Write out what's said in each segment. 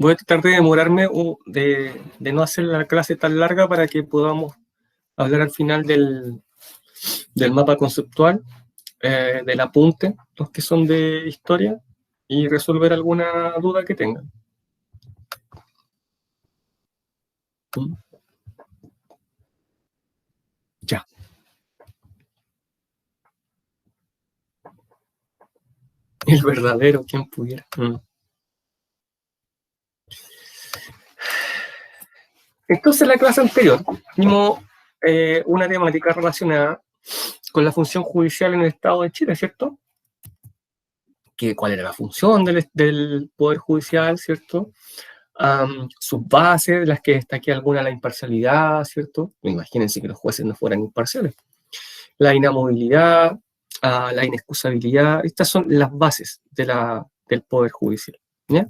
Voy a tratar de demorarme de no hacer la clase tan larga para que podamos hablar al final del mapa conceptual, del apunte, los que son de historia, y resolver alguna duda que tengan. Ya. El verdadero, quien pudiera. Entonces, en la clase anterior vimos una temática relacionada con la función judicial en el Estado de Chile, ¿cierto? ¿Cuál era la función del Poder Judicial, ¿cierto? Sus bases, de las que destaqué alguna, la imparcialidad, ¿cierto? Imagínense que los jueces no fueran imparciales. La inamovilidad, la inexcusabilidad, estas son las bases del Poder Judicial, ¿ya?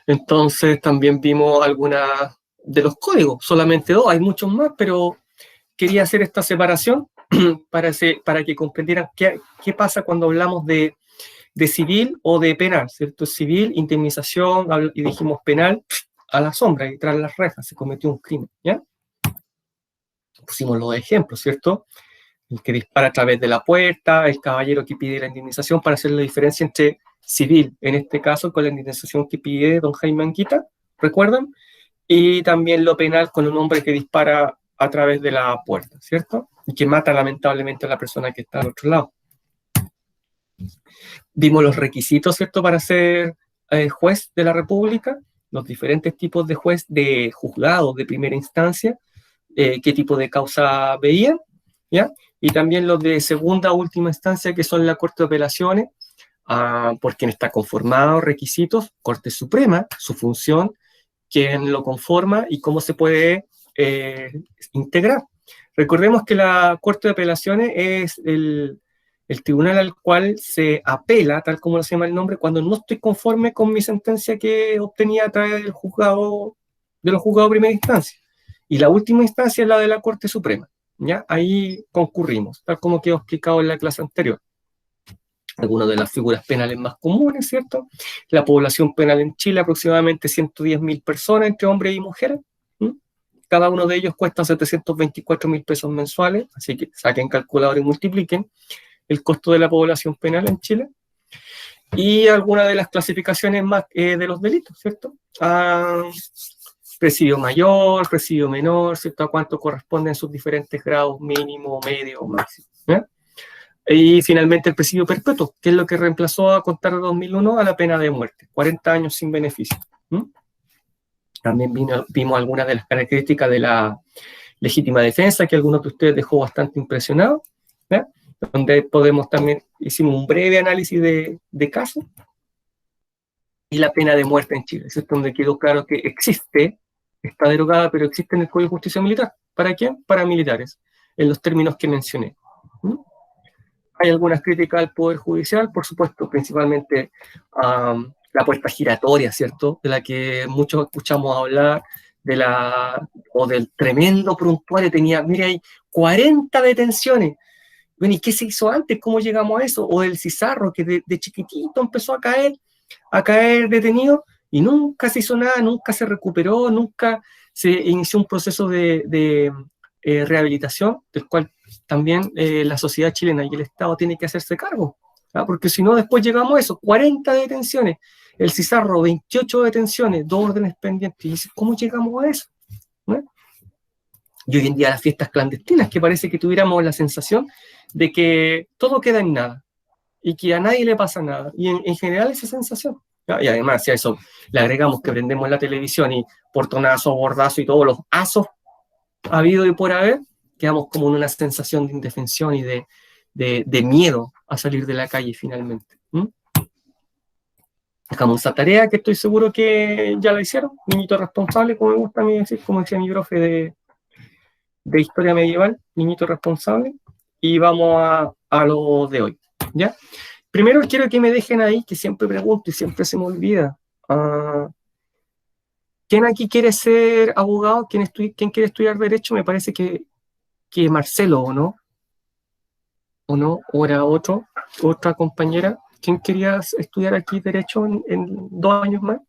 Entonces también vimos algunas de los códigos, solamente dos, hay muchos más, pero quería hacer esta separación para que comprendieran qué pasa cuando hablamos de civil o de penal, ¿cierto? Civil, indemnización, y dijimos penal, a la sombra y tras las rejas, se cometió un crimen, ¿ya? Pusimos los ejemplos, ¿cierto? El que dispara a través de la puerta, el caballero que pide la indemnización, para hacer la diferencia entre civil, en este caso, con la indemnización que pide don Jaime Anguita, ¿recuerdan? Y también lo penal con un hombre que dispara a través de la puerta, ¿cierto? Y que mata lamentablemente a la persona que está al otro lado. Vimos los requisitos, ¿cierto?, para ser juez de la República, los diferentes tipos de juez de juzgados de primera instancia, qué tipo de causa veían, ¿ya? Y también los de segunda o última instancia, que son la Corte de Apelaciones, por quien está conformado, requisitos, Corte Suprema, su función, quién lo conforma y cómo se puede integrar. Recordemos que la Corte de Apelaciones es el tribunal al cual se apela, tal como se llama el nombre, cuando no estoy conforme con mi sentencia que obtenía a través del juzgado, de los juzgados de primera instancia. Y la última instancia es la de la Corte Suprema, ¿ya? Ahí concurrimos, tal como quedó explicado en la clase anterior. Algunas de las figuras penales más comunes, ¿cierto? La población penal en Chile, aproximadamente 110.000 personas, entre hombres y mujeres. Cada uno de ellos cuesta 724.000 pesos mensuales, así que saquen calculador y multipliquen el costo de la población penal en Chile. Y algunas de las clasificaciones más de los delitos, ¿cierto? Presidio mayor, presidio menor, ¿cierto? A cuánto corresponden sus diferentes grados, mínimo, medio o máximo, ¿eh? Y finalmente el presidio perpetuo, que es lo que reemplazó a contar de 2001 a la pena de muerte, 40 años sin beneficio. También vimos algunas de las características de la legítima defensa, que algunos de ustedes dejó bastante impresionados, ¿eh? Donde podemos también, hicimos un breve análisis de casos, y la pena de muerte en Chile, ¿cierto? Donde quedó claro que existe, está derogada, pero existe en el Código de Justicia Militar. ¿Para quién? Para militares, en los términos que mencioné. Hay algunas críticas al Poder Judicial, por supuesto, principalmente la puerta giratoria, ¿cierto? De la que muchos escuchamos hablar, o del tremendo prontuario. Tenía, mire, hay 40 detenciones. Bueno, ¿y qué se hizo antes? ¿Cómo llegamos a eso? O del Cizarro, que de chiquitito empezó a caer detenido y nunca se hizo nada, nunca se recuperó, nunca se inició un proceso de rehabilitación, del cual también la sociedad chilena y el Estado tienen que hacerse cargo, ¿ah? Porque si no, después llegamos a eso, 40 detenciones, el Cizarro, 28 detenciones, 2 órdenes pendientes, y dices, ¿cómo llegamos a eso? ¿No? Y hoy en día las fiestas clandestinas, que parece que tuviéramos la sensación de que todo queda en nada, y que a nadie le pasa nada, y en general esa sensación. ¿Ya? Y además, si a eso le agregamos que prendemos la televisión y portonazo, bordazo y todos los asos habido y por haber, quedamos como en una sensación de indefensión y de miedo a salir de la calle finalmente. Dejamos esa tarea que estoy seguro que ya la hicieron, niñito responsable, como me gusta a mí decir, como decía mi profe de historia medieval, niñito responsable, y vamos a lo de hoy, ¿ya? Primero quiero que me dejen ahí, que siempre pregunto y siempre se me olvida. ¿Quién aquí quiere ser abogado? ¿Quién quiere estudiar Derecho? Me parece que Marcelo, ¿o no? ¿O no? ¿O era otra compañera? ¿Quién quería estudiar aquí Derecho en 2 años más?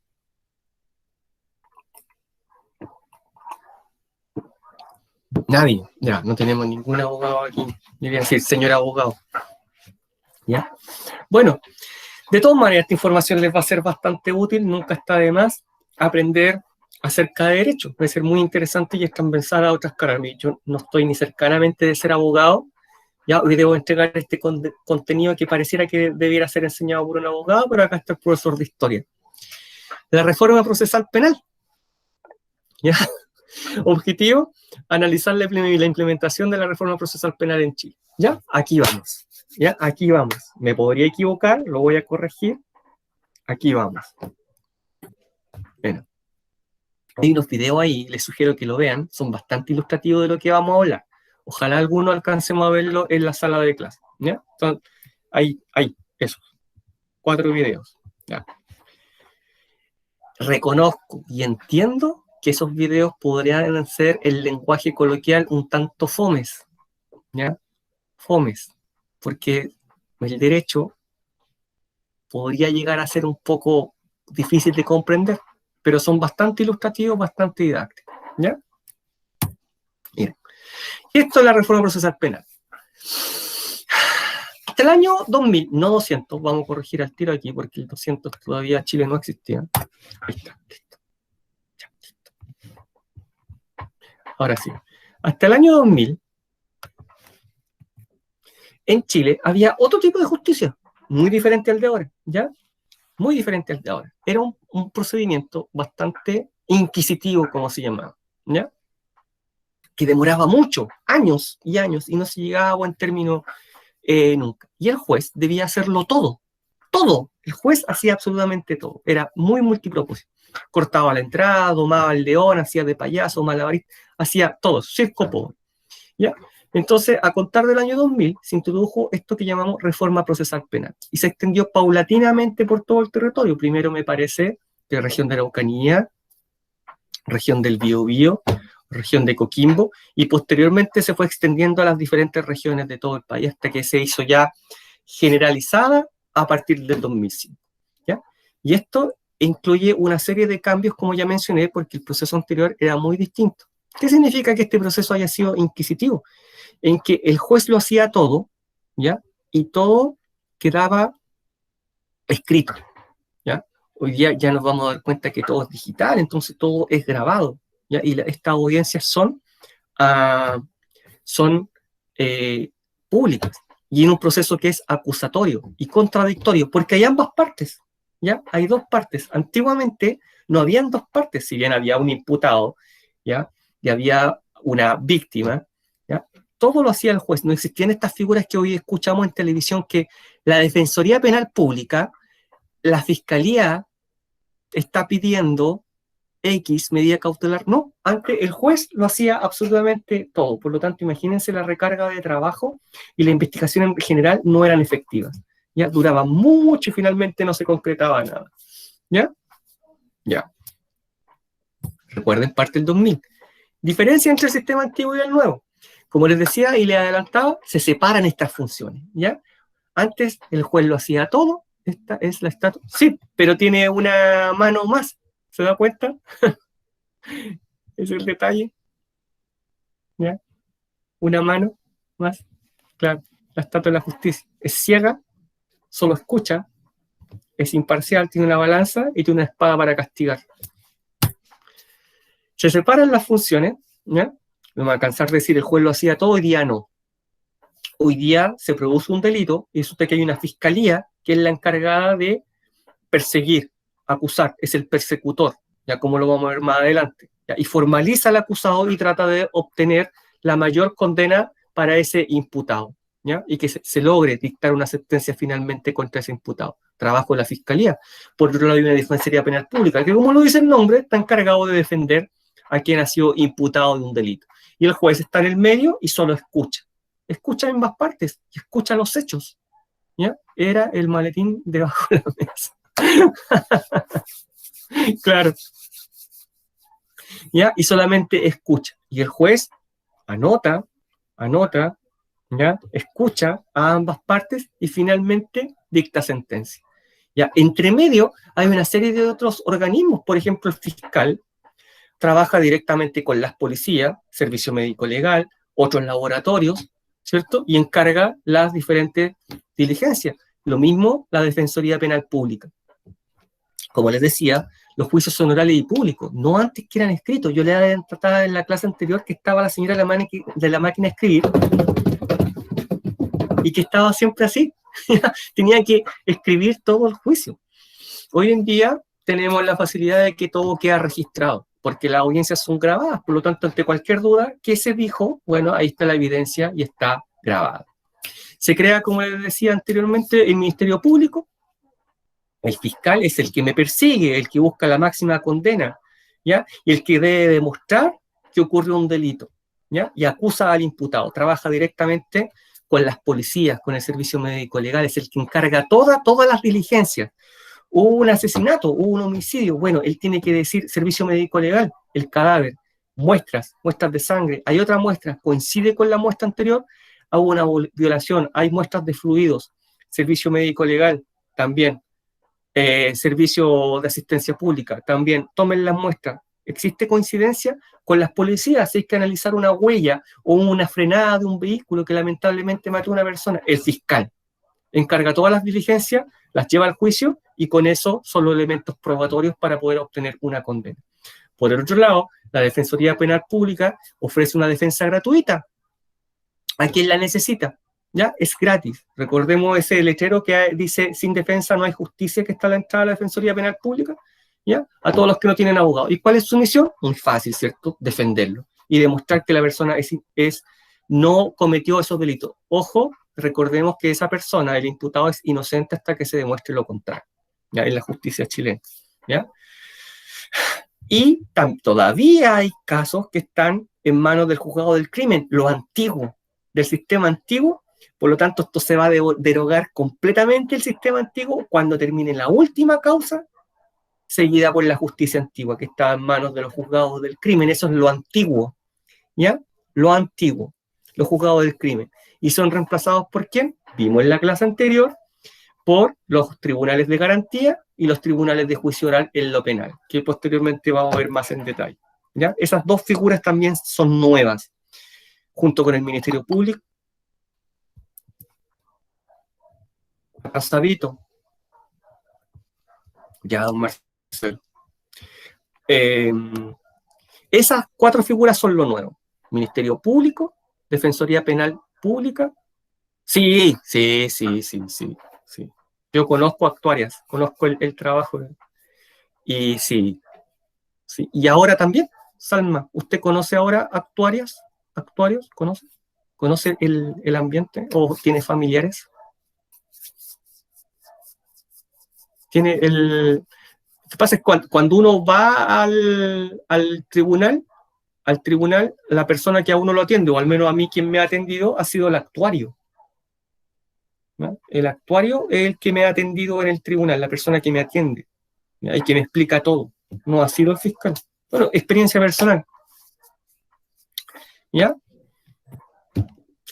Nadie, ya, no tenemos ningún abogado aquí. Debería decir, señor abogado. ¿Ya? Bueno, de todas maneras, esta información les va a ser bastante útil, nunca está de más aprender acerca de derecho. Puede ser muy interesante y es transversal a otras carreras. Yo no estoy ni cercanamente de ser abogado, ya hoy debo entregar este contenido que pareciera que debiera ser enseñado por un abogado, pero acá está el profesor de historia. La reforma procesal penal. ¿Ya? Objetivo, analizar la implementación de la reforma procesal penal en Chile. ¿Ya? Aquí vamos. ¿Ya? Aquí vamos. Me podría equivocar, lo voy a corregir. Aquí vamos. Bueno, hay unos videos ahí, les sugiero que lo vean, son bastante ilustrativos de lo que vamos a hablar. Ojalá alguno alcancemos a verlo en la sala de clase. ¿Ya? Entonces, hay esos 4 videos. ¿Ya? Reconozco y entiendo que esos videos podrían ser el lenguaje coloquial un tanto fomes, ¿ya? Fomes, porque el derecho podría llegar a ser un poco difícil de comprender, pero son bastante ilustrativos, bastante didácticos, ¿ya? Miren, esto es la reforma procesal penal. Hasta el año 2000, no 200, vamos a corregir al tiro aquí, porque el 200 todavía Chile no existía. Ahí está, listo. Ya, listo. Ahora sí. Hasta el año 2000, en Chile había otro tipo de justicia, muy diferente al de ahora, ¿ya? Muy diferente al de ahora. Era un procedimiento bastante inquisitivo, como se llamaba, ¿ya? Que demoraba mucho, años y años, y no se llegaba a buen término nunca. Y el juez debía hacerlo todo, todo. El juez hacía absolutamente todo. Era muy multipropósito. Cortaba la entrada, domaba al león, hacía de payaso, malabarista, hacía todo, circo pobre, ¿ya? Entonces, a contar del año 2000, se introdujo esto que llamamos reforma procesal penal y se extendió paulatinamente por todo el territorio. Primero me parece que la región de Araucanía, región del Biobío, región de Coquimbo, y posteriormente se fue extendiendo a las diferentes regiones de todo el país hasta que se hizo ya generalizada a partir del 2005. ¿Ya? Y esto incluye una serie de cambios, como ya mencioné, porque el proceso anterior era muy distinto. ¿Qué significa que este proceso haya sido inquisitivo? En que el juez lo hacía todo, ¿ya? Y todo quedaba escrito, ¿ya? Hoy día ya nos vamos a dar cuenta que todo es digital, entonces todo es grabado, ¿ya? Y estas audiencias son públicas y en un proceso que es acusatorio y contradictorio, porque hay ambas partes, ¿ya? Hay dos partes. Antiguamente no habían dos partes, si bien había un imputado, ¿ya? Y había una víctima, ¿ya? Todo lo hacía el juez. No existían estas figuras que hoy escuchamos en televisión, que la Defensoría Penal Pública, la Fiscalía está pidiendo X medida cautelar. No, antes el juez lo hacía absolutamente todo. Por lo tanto, imagínense la recarga de trabajo y la investigación en general no eran efectivas. Ya duraba mucho y finalmente no se concretaba nada. ¿Ya? Ya. Recuerden parte del 2000. Diferencia entre el sistema antiguo y el nuevo. Como les decía y les adelantaba, se separan estas funciones. ¿Ya? Antes el juez lo hacía todo. Esta es la estatua. Sí, pero tiene una mano más. ¿Se da cuenta? Es el detalle. ¿Ya? Una mano más. Claro, la estatua de la justicia. Es ciega, solo escucha, es imparcial, tiene una balanza y tiene una espada para castigar. Se separan las funciones, ¿ya? No me va a cansar de decir el juez lo hacía todo, hoy día no. Hoy día se produce un delito y resulta que hay una fiscalía que es la encargada de perseguir, acusar, es el persecutor, ya como lo vamos a ver más adelante, ¿ya? Y formaliza al acusado y trata de obtener la mayor condena para ese imputado, ¿ya? Y que se logre dictar una sentencia finalmente contra ese imputado. Trabajo de la fiscalía. Por otro lado, hay una defensoría penal pública que, como lo dice el nombre, está encargado de defender a quien ha sido imputado de un delito. Y el juez está en el medio y solo escucha. Escucha en ambas partes y escucha los hechos, ¿ya? Era el maletín debajo de la mesa. Claro. ¿Ya? Y solamente escucha. Y el juez anota, ¿ya? Escucha a ambas partes y finalmente dicta sentencia. ¿Ya? Entre medio hay una serie de otros organismos, por ejemplo, el fiscal trabaja directamente con las policías, servicio médico legal, otros laboratorios, ¿cierto? Y encarga las diferentes diligencias. Lo mismo la Defensoría Penal Pública. Como les decía, los juicios son orales y públicos, no antes que eran escritos. Yo les trataba en la clase anterior que estaba la señora de la máquina de escribir y que estaba siempre así. Tenía que escribir todo el juicio. Hoy en día tenemos la facilidad de que todo queda registrado, porque las audiencias son grabadas, por lo tanto, ante cualquier duda, ¿qué se dijo? Bueno, ahí está la evidencia y está grabada. Se crea, como les decía anteriormente, el Ministerio Público. El fiscal es el que me persigue, el que busca la máxima condena, ¿ya? Y el que debe demostrar que ocurrió un delito, ¿ya? Y acusa al imputado, trabaja directamente con las policías, con el servicio médico legal, es el que encarga todas las diligencias. Hubo un asesinato, hubo un homicidio, bueno, él tiene que decir servicio médico legal, el cadáver, muestras de sangre, hay otra muestra, coincide con la muestra anterior, hubo una violación, hay muestras de fluidos, servicio médico legal, también. Servicio de asistencia pública, también tomen las muestras. ¿Existe coincidencia? Con las policías hay que analizar una huella o una frenada de un vehículo que lamentablemente mató a una persona. El fiscal encarga todas las diligencias, las lleva al juicio y con eso son los elementos probatorios para poder obtener una condena. Por el otro lado, la Defensoría Penal Pública ofrece una defensa gratuita a quien la necesita. ¿Ya? Es gratis. Recordemos ese letrero que dice sin defensa no hay justicia, que está a la entrada de la Defensoría Penal Pública, ¿ya? A todos los que no tienen abogado. ¿Y cuál es su misión? Muy fácil, ¿cierto? Defenderlo y demostrar que la persona no cometió esos delitos. Ojo, recordemos que esa persona, el imputado, es inocente hasta que se demuestre lo contrario, ¿ya? En la justicia chilena, ¿ya? Y todavía hay casos que están en manos del juzgado del crimen, lo antiguo, del sistema antiguo. Por lo tanto, esto se va a derogar completamente el sistema antiguo cuando termine la última causa, seguida por la justicia antigua, que está en manos de los juzgados del crimen. Eso es lo antiguo, ¿ya? Lo antiguo, los juzgados del crimen. ¿Y son reemplazados por quién? Vimos en la clase anterior, por los tribunales de garantía y los tribunales de juicio oral en lo penal, que posteriormente vamos a ver más en detalle, ¿ya? Esas dos figuras también son nuevas, junto con el Ministerio Público. Sabito. Ya, don Marcelo. Esas cuatro figuras son lo nuevo. Ministerio Público, Defensoría Penal Pública. Sí. Yo conozco actuarias, conozco el trabajo. Y sí. Y ahora también, Salma, ¿usted conoce ahora actuarias? ¿Actuarios? ¿Conoce? ¿Conoce el ambiente? ¿O tiene familiares? Lo que pasa es que cuando uno va al tribunal, la persona que a uno lo atiende, o al menos a mí quien me ha atendido, ha sido el actuario, ¿no? El actuario es el que me ha atendido en el tribunal, la persona que me atiende, ¿ya? Y que me explica todo, no ha sido el fiscal. Bueno, experiencia personal, ¿ya?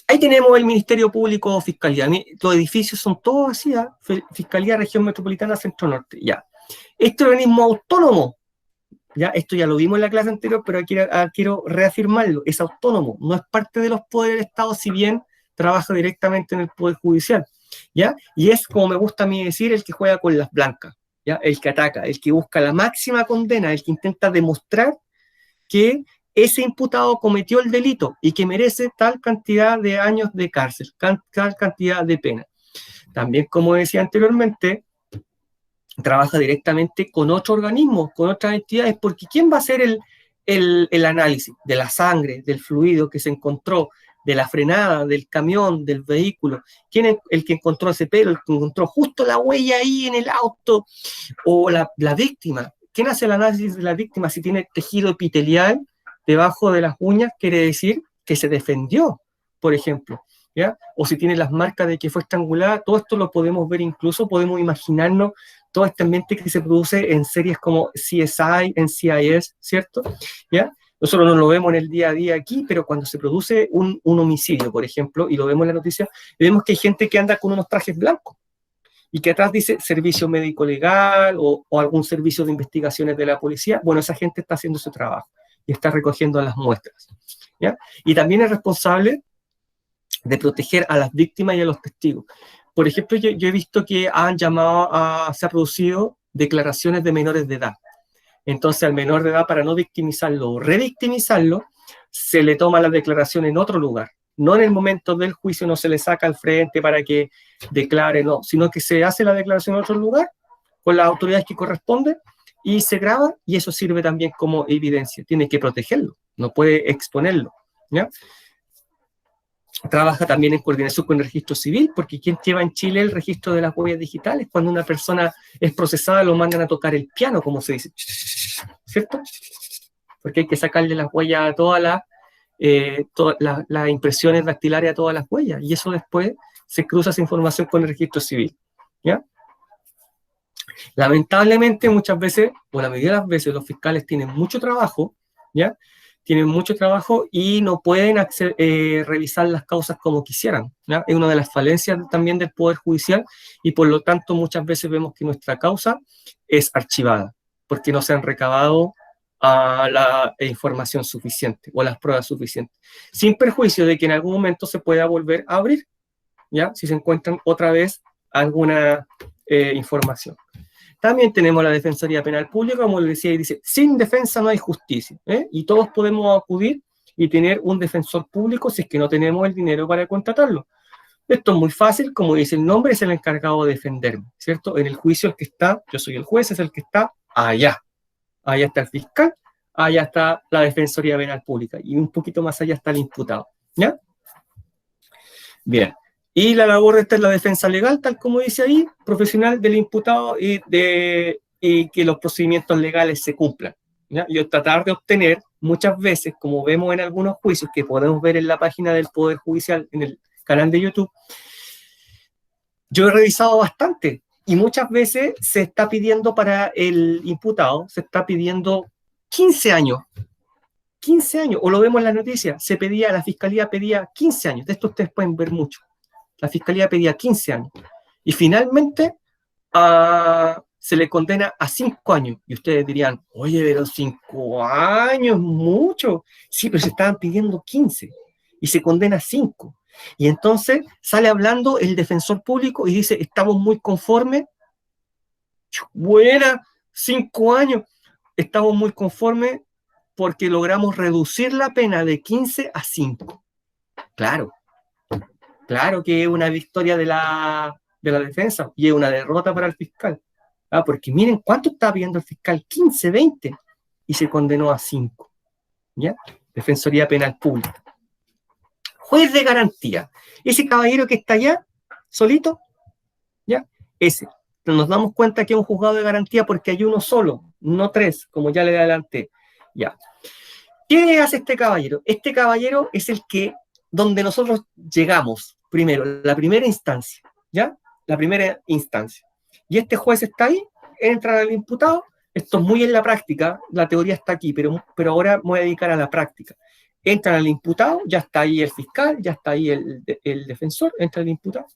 Ahí tenemos el Ministerio Público o Fiscalía. Los edificios son todos así, ¿eh? Fiscalía Región Metropolitana Centro Norte, ya. Este organismo autónomo, ya, esto ya lo vimos en la clase anterior, pero quiero reafirmarlo, es autónomo, no es parte de los poderes del Estado, si bien trabaja directamente en el Poder Judicial, ¿ya? Y es, como me gusta a mí decir, el que juega con las blancas, ¿ya? El que ataca, el que busca la máxima condena, el que intenta demostrar que ese imputado cometió el delito y que merece tal cantidad de años de cárcel, tal cantidad de pena. También, como decía anteriormente, trabaja directamente con otros organismos, con otras entidades, porque ¿quién va a hacer el análisis de la sangre, del fluido que se encontró, de la frenada, del camión, del vehículo? ¿Quién es el que encontró ese pelo, el que encontró justo la huella ahí en el auto? O la víctima. ¿Quién hace el análisis de la víctima? Si tiene tejido epitelial debajo de las uñas, quiere decir que se defendió, por ejemplo, ¿ya? O si tiene las marcas de que fue estrangulada. Todo esto lo podemos ver, incluso podemos imaginarnos todo este ambiente que se produce en series como CSI, NCIS, ¿cierto? ¿Ya? Nosotros no lo vemos en el día a día aquí, pero cuando se produce un homicidio, por ejemplo, y lo vemos en la noticia, vemos que hay gente que anda con unos trajes blancos. y que atrás dice servicio médico legal o algún servicio de investigaciones de la policía, bueno, esa gente está haciendo su trabajo y está recogiendo las muestras, ¿ya? Y también es responsable de proteger a las víctimas y a los testigos. Por ejemplo, yo he visto que se ha producido declaraciones de menores de edad. Entonces, al menor de edad, para no victimizarlo o revictimizarlo, se le toma la declaración en otro lugar. No en el momento del juicio, no se le saca al frente para que declare, no, sino que se hace la declaración en otro lugar con las autoridades que corresponden y se graba, y eso sirve también como evidencia. Tiene que protegerlo, no puede exponerlo, ¿ya? Trabaja también en coordinación con el registro civil, porque ¿quién lleva en Chile el registro de las huellas digitales? Cuando una persona es procesada, lo mandan a tocar el piano, como se dice, ¿cierto? Porque hay que sacarle las huellas a todas las impresiones dactilares a todas las huellas, y eso después se cruza esa información con el registro civil, ¿ya? Lamentablemente, muchas veces, o la mayoría de las veces, los fiscales tienen mucho trabajo, ¿ya? Tienen mucho trabajo y no pueden revisar las causas como quisieran, ¿ya? Es una de las falencias también del Poder Judicial, y por lo tanto muchas veces vemos que nuestra causa es archivada, porque no se han recabado la información suficiente o las pruebas suficientes, sin perjuicio de que en algún momento se pueda volver a abrir, ¿ya? Si se encuentran otra vez alguna información. También tenemos la Defensoría Penal Pública, como les decía, y dice, sin defensa no hay justicia, ¿eh? Y todos podemos acudir y tener un defensor público si es que no tenemos el dinero para contratarlo. Esto es muy fácil, como dice el nombre, es el encargado de defenderme, ¿cierto? En el juicio el que está, yo soy el juez, es el que está allá. Allá está el fiscal, allá está la Defensoría Penal Pública, y un poquito más allá está el imputado, ¿ya? Bien. Y la labor de esta es la defensa legal, tal como dice ahí, profesional del imputado y que los procedimientos legales se cumplan, ¿ya? Y tratar de obtener, muchas veces, como vemos en algunos juicios que podemos ver en la página del Poder Judicial, en el canal de YouTube, yo he revisado bastante y muchas veces se está pidiendo para el imputado, se está pidiendo 15 años. 15 años, o lo vemos en las noticias, la fiscalía pedía 15 años, de esto ustedes pueden ver mucho. La fiscalía pedía 15 años. Y finalmente se le condena a 5 años. Y ustedes dirían, oye, pero 5 años, mucho. Sí, pero se estaban pidiendo 15 y se condena a 5. Y entonces sale hablando el defensor público y dice, estamos muy conformes. Buena, 5 años. Estamos muy conformes porque logramos reducir la pena de 15 a 5. Claro. Claro que es una victoria de la defensa y es una derrota para el fiscal. Porque miren cuánto está pidiendo el fiscal, 15, 20, y se condenó a 5. ¿Ya? Defensoría Penal Pública. Juez de garantía. Ese caballero que está allá, solito, ¿ya? Ese. Nos damos cuenta que es un juzgado de garantía porque hay uno solo, no 3, como ya le adelanté. ¿Ya? ¿Qué hace este caballero? Este caballero es el que, donde nosotros llegamos primero, la primera instancia, ¿ya? La primera instancia. Y este juez está ahí, entra al imputado, esto es muy en la práctica, la teoría está aquí, pero ahora me voy a dedicar a la práctica. Entran al imputado, ya está ahí el fiscal, ya está ahí el defensor, entra el imputado.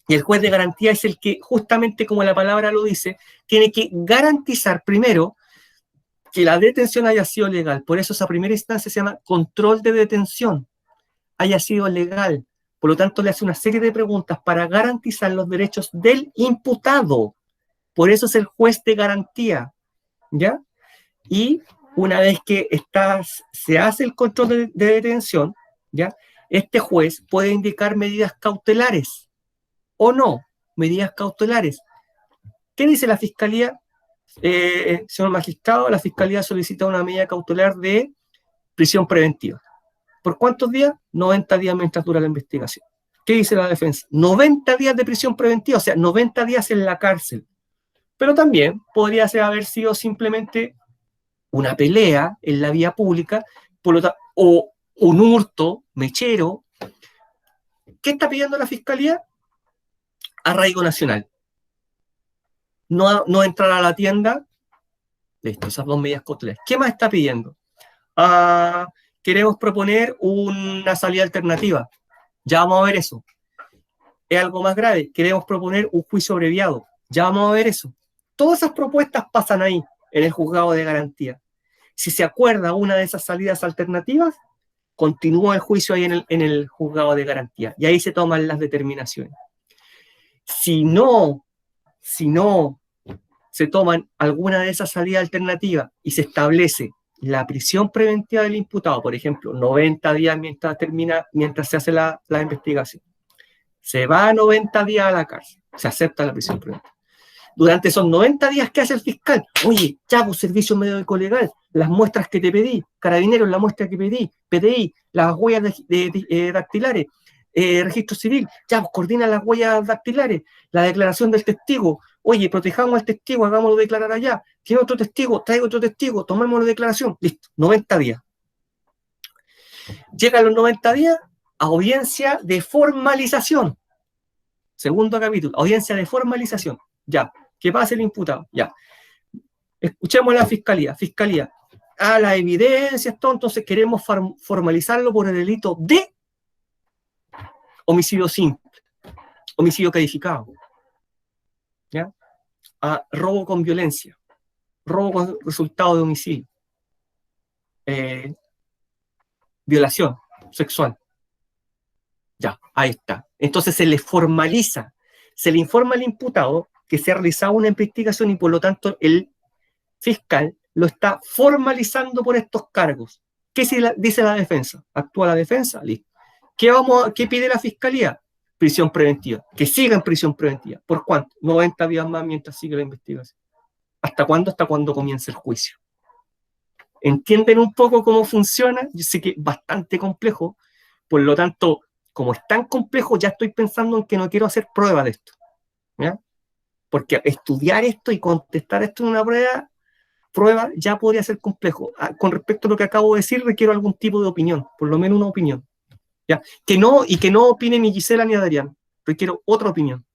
Y el juez de garantía es el que, justamente como la palabra lo dice, tiene que garantizar primero que la detención haya sido legal. Por eso esa primera instancia se llama control de detención, haya sido legal. Por lo tanto, le hace una serie de preguntas para garantizar los derechos del imputado. Por eso es el juez de garantía, ¿ya? Y una vez que se hace el control de detención, ¿ya? Este juez puede indicar medidas cautelares o no, medidas cautelares. ¿Qué dice la fiscalía? Señor magistrado, la fiscalía solicita una medida cautelar de prisión preventiva. ¿Por cuántos días? 90 días mientras dura la investigación. ¿Qué dice la defensa? 90 días de prisión preventiva, o sea, 90 días en la cárcel. Pero también podría haber sido simplemente una pelea en la vía pública, o un hurto mechero. ¿Qué está pidiendo la fiscalía? Arraigo nacional. No entrar a la tienda. Listo, esas 2 medidas cautelares. ¿Qué más está pidiendo? Queremos proponer una salida alternativa. Ya vamos a ver eso. es algo más grave, queremos proponer un juicio abreviado. Ya vamos a ver eso. Todas esas propuestas pasan ahí, en el juzgado de garantía. Si se acuerda una de esas salidas alternativas, continúa el juicio ahí en el juzgado de garantía. Y ahí se toman las determinaciones. Si no se toman alguna de esas salidas alternativas y se establece la prisión preventiva del imputado, por ejemplo, 90 días mientras se hace la investigación, se va a 90 días a la cárcel, se acepta la prisión preventiva. Durante esos 90 días, ¿qué hace el fiscal? Oye, ya, pues, servicio médico legal, las muestras que te pedí, Carabineros, la muestra que pedí, PDI, las huellas dactilares, registro civil, ya, pues, coordina las huellas dactilares, la declaración del testigo, oye, protejamos al testigo, hagámoslo declarar allá, tiene otro testigo, traigo otro testigo, tomémoslo declaración, listo, 90 días. Llegan los 90 días, audiencia de formalización. Segundo capítulo, audiencia de formalización. Ya, ¿qué pasa el imputado? Ya. Escuchemos a la fiscalía. Fiscalía, a las evidencias, todo, entonces queremos formalizarlo por el delito de homicidio simple, homicidio calificado, ¿ya? A robo con violencia, robo con resultado de homicidio, violación sexual. Ya, ahí está. Entonces se le formaliza, se le informa al imputado que se ha realizado una investigación y por lo tanto el fiscal lo está formalizando por estos cargos. ¿Qué dice la defensa? ¿Actúa la defensa? Listo. ¿Qué pide la fiscalía? Prisión preventiva. Que siga en prisión preventiva. ¿Por cuánto? 90 días más mientras sigue la investigación. ¿Hasta cuándo? Hasta cuando comience el juicio. ¿Entienden un poco cómo funciona? Yo sé que es bastante complejo, por lo tanto, como es tan complejo, ya estoy pensando en que no quiero hacer prueba de esto, ¿ya? Porque estudiar esto y contestar esto en una prueba ya podría ser complejo. Con respecto a lo que acabo de decir, requiero algún tipo de opinión, por lo menos una opinión, ¿ya? Que no opine ni Gisela ni Adrián, requiero otra opinión,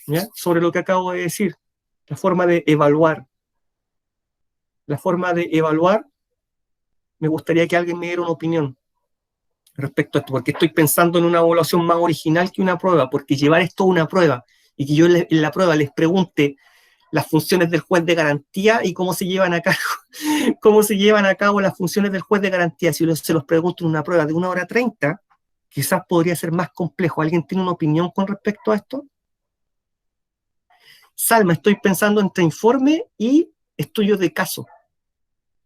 ¿ya? Sobre lo que acabo de decir, la forma de evaluar. La forma de evaluar, me gustaría que alguien me diera una opinión respecto a esto, porque estoy pensando en una evaluación más original que una prueba, porque llevar esto a una prueba y que yo en la prueba les pregunte las funciones del juez de garantía y cómo se llevan a cabo las funciones del juez de garantía. Si se los pregunto en una prueba de 1 hora 30, quizás podría ser más complejo. ¿Alguien tiene una opinión con respecto a esto? Salma, estoy pensando entre informe y estudio de caso.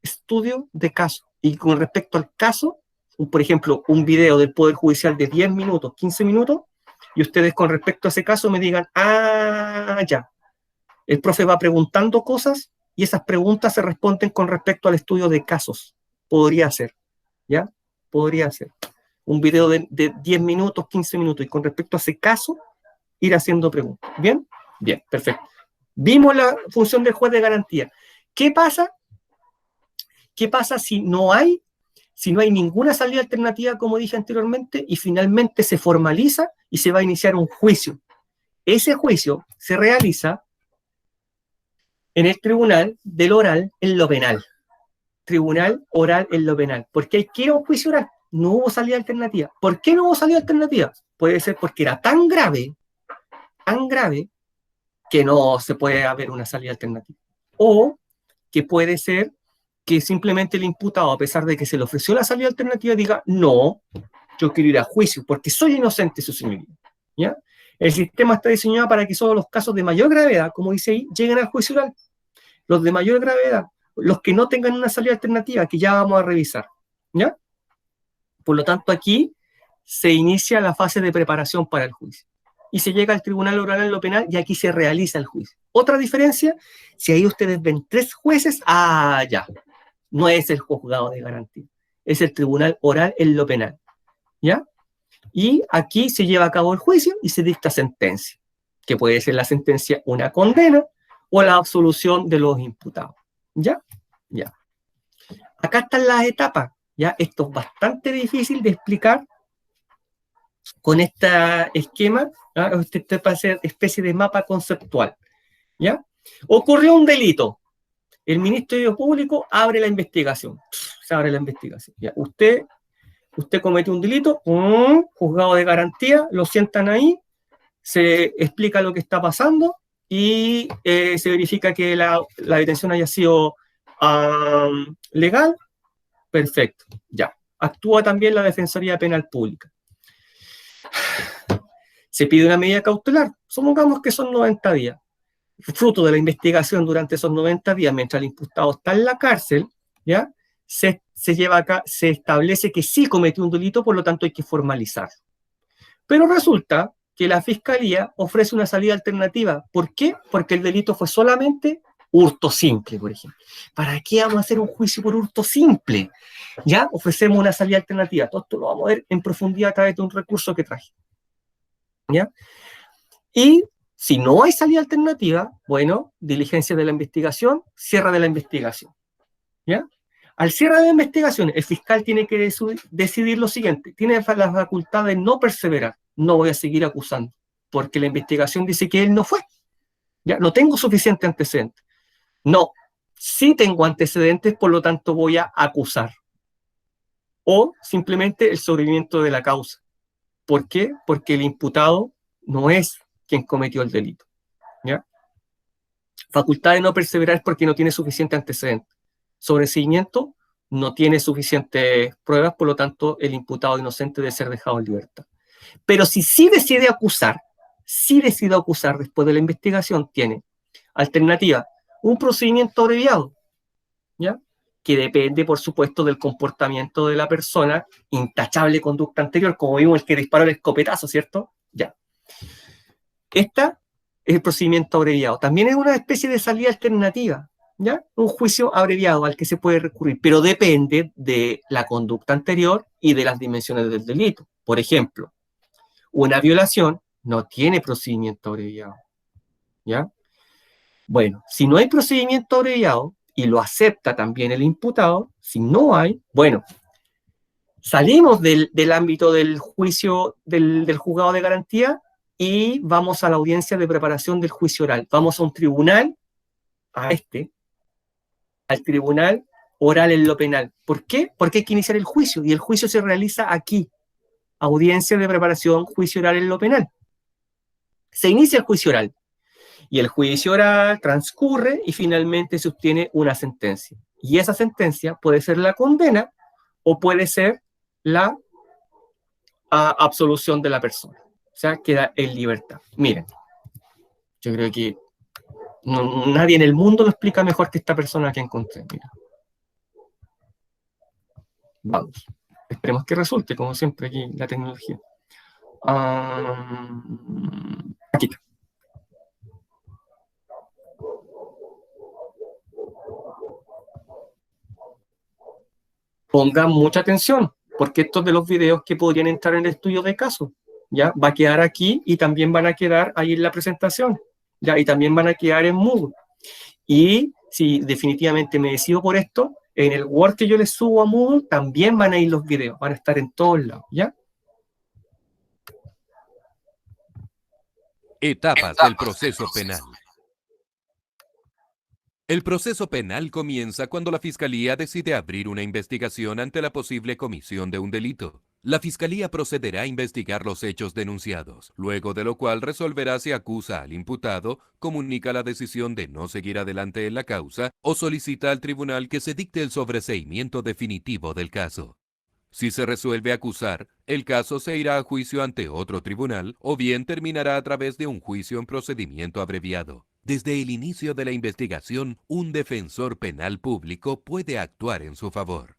Estudio de caso. Y con respecto al caso, por ejemplo, un video del Poder Judicial de 10 minutos, 15 minutos, y ustedes con respecto a ese caso me digan, ya. El profe va preguntando cosas y esas preguntas se responden con respecto al estudio de casos. Podría ser, ¿ya? Podría ser. Un video de 10 minutos, 15 minutos, y con respecto a ese caso, ir haciendo preguntas. ¿Bien? Bien, perfecto. Vimos la función del juez de garantía. ¿Qué pasa? ¿Qué pasa si no hay ninguna salida alternativa, como dije anteriormente, y finalmente se formaliza y se va a iniciar un juicio? Ese juicio se realiza en el tribunal del oral en lo penal. Tribunal oral en lo penal. ¿Por qué hay que ir a un juicio oral? No hubo salida alternativa. ¿Por qué no hubo salida alternativa? Puede ser porque era tan grave, que no se puede haber una salida alternativa. O que puede ser que simplemente el imputado, a pesar de que se le ofreció la salida alternativa, diga, no, yo quiero ir a juicio porque soy inocente, su señoría. ¿Ya? El sistema está diseñado para que solo los casos de mayor gravedad, como dice ahí, lleguen al juicio oral. Los de mayor gravedad, los que no tengan una salida alternativa, que ya vamos a revisar, ¿ya? Por lo tanto, aquí se inicia la fase de preparación para el juicio. Y se llega al tribunal oral en lo penal y aquí se realiza el juicio. Otra diferencia, si ahí ustedes ven 3 jueces, ya, no es el juzgado de garantía, es el tribunal oral en lo penal, ¿ya? Y aquí se lleva a cabo el juicio y se dicta sentencia, que puede ser la sentencia una condena o la absolución de los imputados. ¿Ya? Ya. Acá están las etapas. ¿Ya? Esto es bastante difícil de explicar con este esquema, esta especie de mapa conceptual. ¿Ya? Ocurrió un delito. El Ministerio Público abre la investigación. Se abre la investigación. ¿Ya? Usted comete un delito, juzgado de garantía, lo sientan ahí, se explica lo que está pasando y se verifica que la detención haya sido legal. Perfecto, ya. Actúa también la Defensoría Penal Pública. Se pide una medida cautelar, supongamos que son 90 días. Fruto de la investigación durante esos 90 días, mientras el imputado está en la cárcel, ¿ya? Se lleva acá, se establece que sí cometió un delito, por lo tanto hay que formalizarlo. Pero resulta que la Fiscalía ofrece una salida alternativa. ¿Por qué? Porque el delito fue solamente hurto simple, por ejemplo. ¿Para qué vamos a hacer un juicio por hurto simple? Ya ofrecemos una salida alternativa. Todo esto lo vamos a ver en profundidad a través de un recurso que traje. ¿Ya? Y si no hay salida alternativa, bueno, diligencia de la investigación, cierre de la investigación. ¿Ya? Al cierre de la investigación, el fiscal tiene que decidir lo siguiente. Tiene la facultad de no perseverar. No voy a seguir acusando, porque la investigación dice que él no fue. Ya no tengo suficiente antecedente. No, sí tengo antecedentes, por lo tanto voy a acusar. O simplemente el sobrevivimiento de la causa. ¿Por qué? Porque el imputado no es quien cometió el delito. ¿Ya? Facultad de no perseverar es porque no tiene suficiente antecedente. Sobreseimiento no tiene suficientes pruebas, por lo tanto el imputado inocente debe ser dejado en libertad. Pero si sí decide acusar después de la investigación, tiene alternativa, un procedimiento abreviado, ¿ya? Que depende, por supuesto, del comportamiento de la persona, intachable conducta anterior, como vimos el que disparó el escopetazo, ¿cierto? Ya. Esta es el procedimiento abreviado. También es una especie de salida alternativa, ¿ya? Un juicio abreviado al que se puede recurrir, pero depende de la conducta anterior y de las dimensiones del delito. Por ejemplo, una violación no tiene procedimiento abreviado, ¿ya? Bueno, si no hay procedimiento abreviado y lo acepta también el imputado, si no hay, bueno, salimos del ámbito del juicio del juzgado de garantía y vamos a la audiencia de preparación del juicio oral. Vamos a un tribunal, al tribunal oral en lo penal. ¿Por qué? Porque hay que iniciar el juicio y el juicio se realiza aquí. Audiencia de preparación, juicio oral en lo penal. Se inicia el juicio oral y el juicio oral transcurre y finalmente se obtiene una sentencia. Y esa sentencia puede ser la condena o puede ser la absolución de la persona. O sea, queda en libertad. Miren, yo creo que nadie en el mundo lo explica mejor que esta persona que encontré. Mira. Vamos. Esperemos que resulte, como siempre, aquí la tecnología. Aquí está. Pongan mucha atención, porque estos de los videos que podrían entrar en el estudio de caso, ¿ya? Va a quedar aquí y también van a quedar ahí en la presentación, ¿ya? Y también van a quedar en Moodle. Y si definitivamente me decido por esto, en el Word que yo les subo a Moodle también van a ir los videos, van a estar en todos lados, ¿ya? Etapas del proceso penal. El proceso penal comienza cuando la Fiscalía decide abrir una investigación ante la posible comisión de un delito. La Fiscalía procederá a investigar los hechos denunciados, luego de lo cual resolverá si acusa al imputado, comunica la decisión de no seguir adelante en la causa o solicita al tribunal que se dicte el sobreseimiento definitivo del caso. Si se resuelve acusar, el caso se irá a juicio ante otro tribunal o bien terminará a través de un juicio en procedimiento abreviado. Desde el inicio de la investigación, un defensor penal público puede actuar en su favor.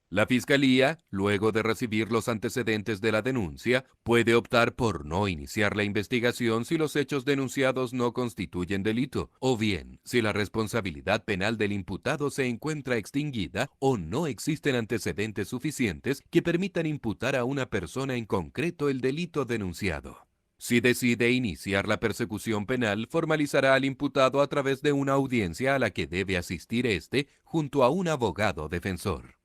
La Fiscalía, luego de recibir los antecedentes de la denuncia, puede optar por no iniciar la investigación si los hechos denunciados no constituyen delito, o bien si la responsabilidad penal del imputado se encuentra extinguida o no existen antecedentes suficientes que permitan imputar a una persona en concreto el delito denunciado. Si decide iniciar la persecución penal, formalizará al imputado a través de una audiencia a la que debe asistir éste junto a un abogado defensor.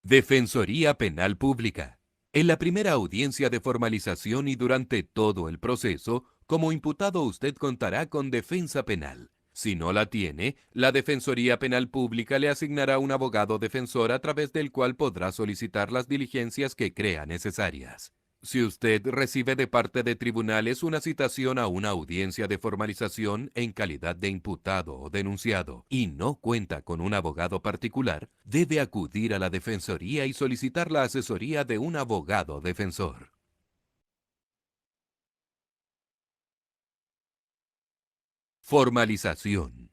Defensoría Penal Pública. En la primera audiencia de formalización y durante todo el proceso, como imputado usted contará con defensa penal. Si no la tiene, la Defensoría Penal Pública le asignará un abogado defensor a través del cual podrá solicitar las diligencias que crea necesarias. Si usted recibe de parte de tribunales una citación a una audiencia de formalización en calidad de imputado o denunciado y no cuenta con un abogado particular, debe acudir a la Defensoría y solicitar la asesoría de un abogado defensor. Formalización.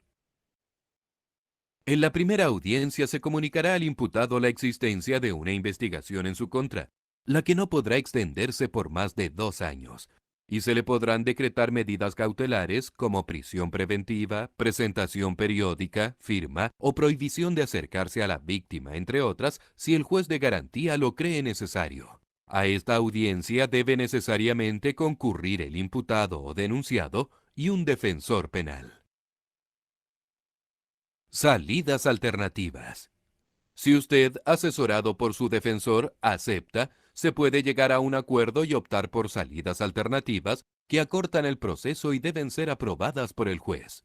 En la primera audiencia se comunicará al imputado la existencia de una investigación en su contra, la que no podrá extenderse por más de 2 años, y se le podrán decretar medidas cautelares como prisión preventiva, presentación periódica, firma o prohibición de acercarse a la víctima, entre otras, si el juez de garantía lo cree necesario. A esta audiencia debe necesariamente concurrir el imputado o denunciado y un defensor penal. Salidas alternativas. Si usted, asesorado por su defensor, acepta, se puede llegar a un acuerdo y optar por salidas alternativas que acortan el proceso y deben ser aprobadas por el juez.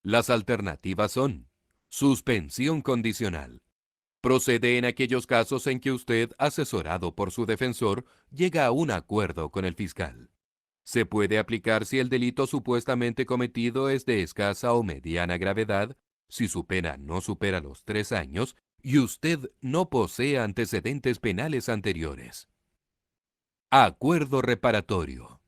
Las alternativas son: suspensión condicional. Procede en aquellos casos en que usted, asesorado por su defensor, llega a un acuerdo con el fiscal. Se puede aplicar si el delito supuestamente cometido es de escasa o mediana gravedad, si su pena no supera los 3 años y usted no posee antecedentes penales anteriores. Acuerdo reparatorio.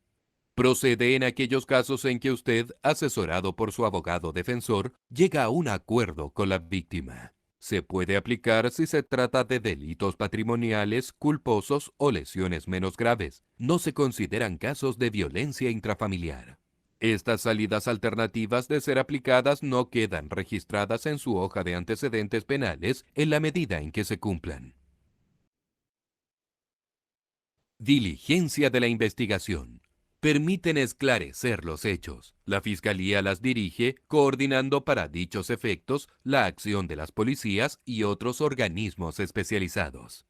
Procede en aquellos casos en que usted, asesorado por su abogado defensor, llega a un acuerdo con la víctima. Se puede aplicar si se trata de delitos patrimoniales, culposos o lesiones menos graves. No se consideran casos de violencia intrafamiliar. Estas salidas alternativas de ser aplicadas no quedan registradas en su hoja de antecedentes penales en la medida en que se cumplan. Diligencia de la investigación. Permiten esclarecer los hechos. La Fiscalía las dirige, coordinando para dichos efectos la acción de las policías y otros organismos especializados.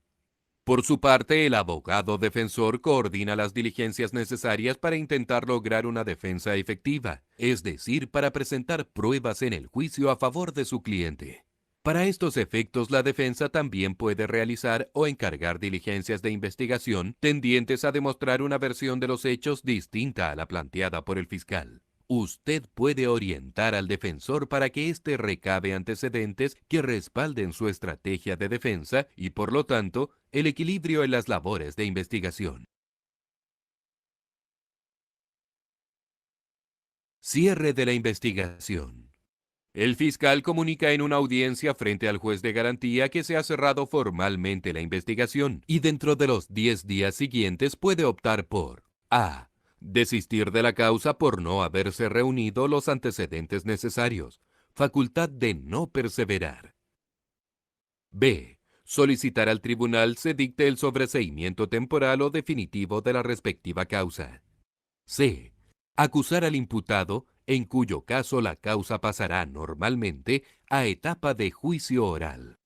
Por su parte, el abogado defensor coordina las diligencias necesarias para intentar lograr una defensa efectiva, es decir, para presentar pruebas en el juicio a favor de su cliente. Para estos efectos, la defensa también puede realizar o encargar diligencias de investigación tendientes a demostrar una versión de los hechos distinta a la planteada por el fiscal. Usted puede orientar al defensor para que éste recabe antecedentes que respalden su estrategia de defensa y, por lo tanto, el equilibrio en las labores de investigación. Cierre de la investigación. El fiscal comunica en una audiencia frente al juez de garantía que se ha cerrado formalmente la investigación y dentro de los 10 días siguientes puede optar por a. Desistir de la causa por no haberse reunido los antecedentes necesarios, facultad de no perseverar. b. Solicitar al tribunal se dicte el sobreseimiento temporal o definitivo de la respectiva causa. c. Acusar al imputado, en cuyo caso la causa pasará normalmente a etapa de juicio oral.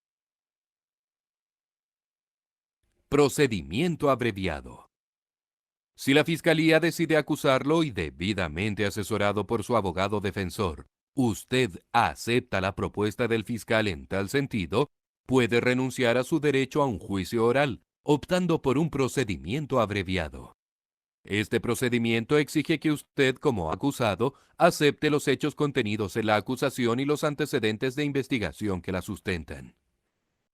Procedimiento abreviado. Si la Fiscalía decide acusarlo y debidamente asesorado por su abogado defensor, usted acepta la propuesta del fiscal en tal sentido, puede renunciar a su derecho a un juicio oral, optando por un procedimiento abreviado. Este procedimiento exige que usted, como acusado, acepte los hechos contenidos en la acusación y los antecedentes de investigación que la sustentan.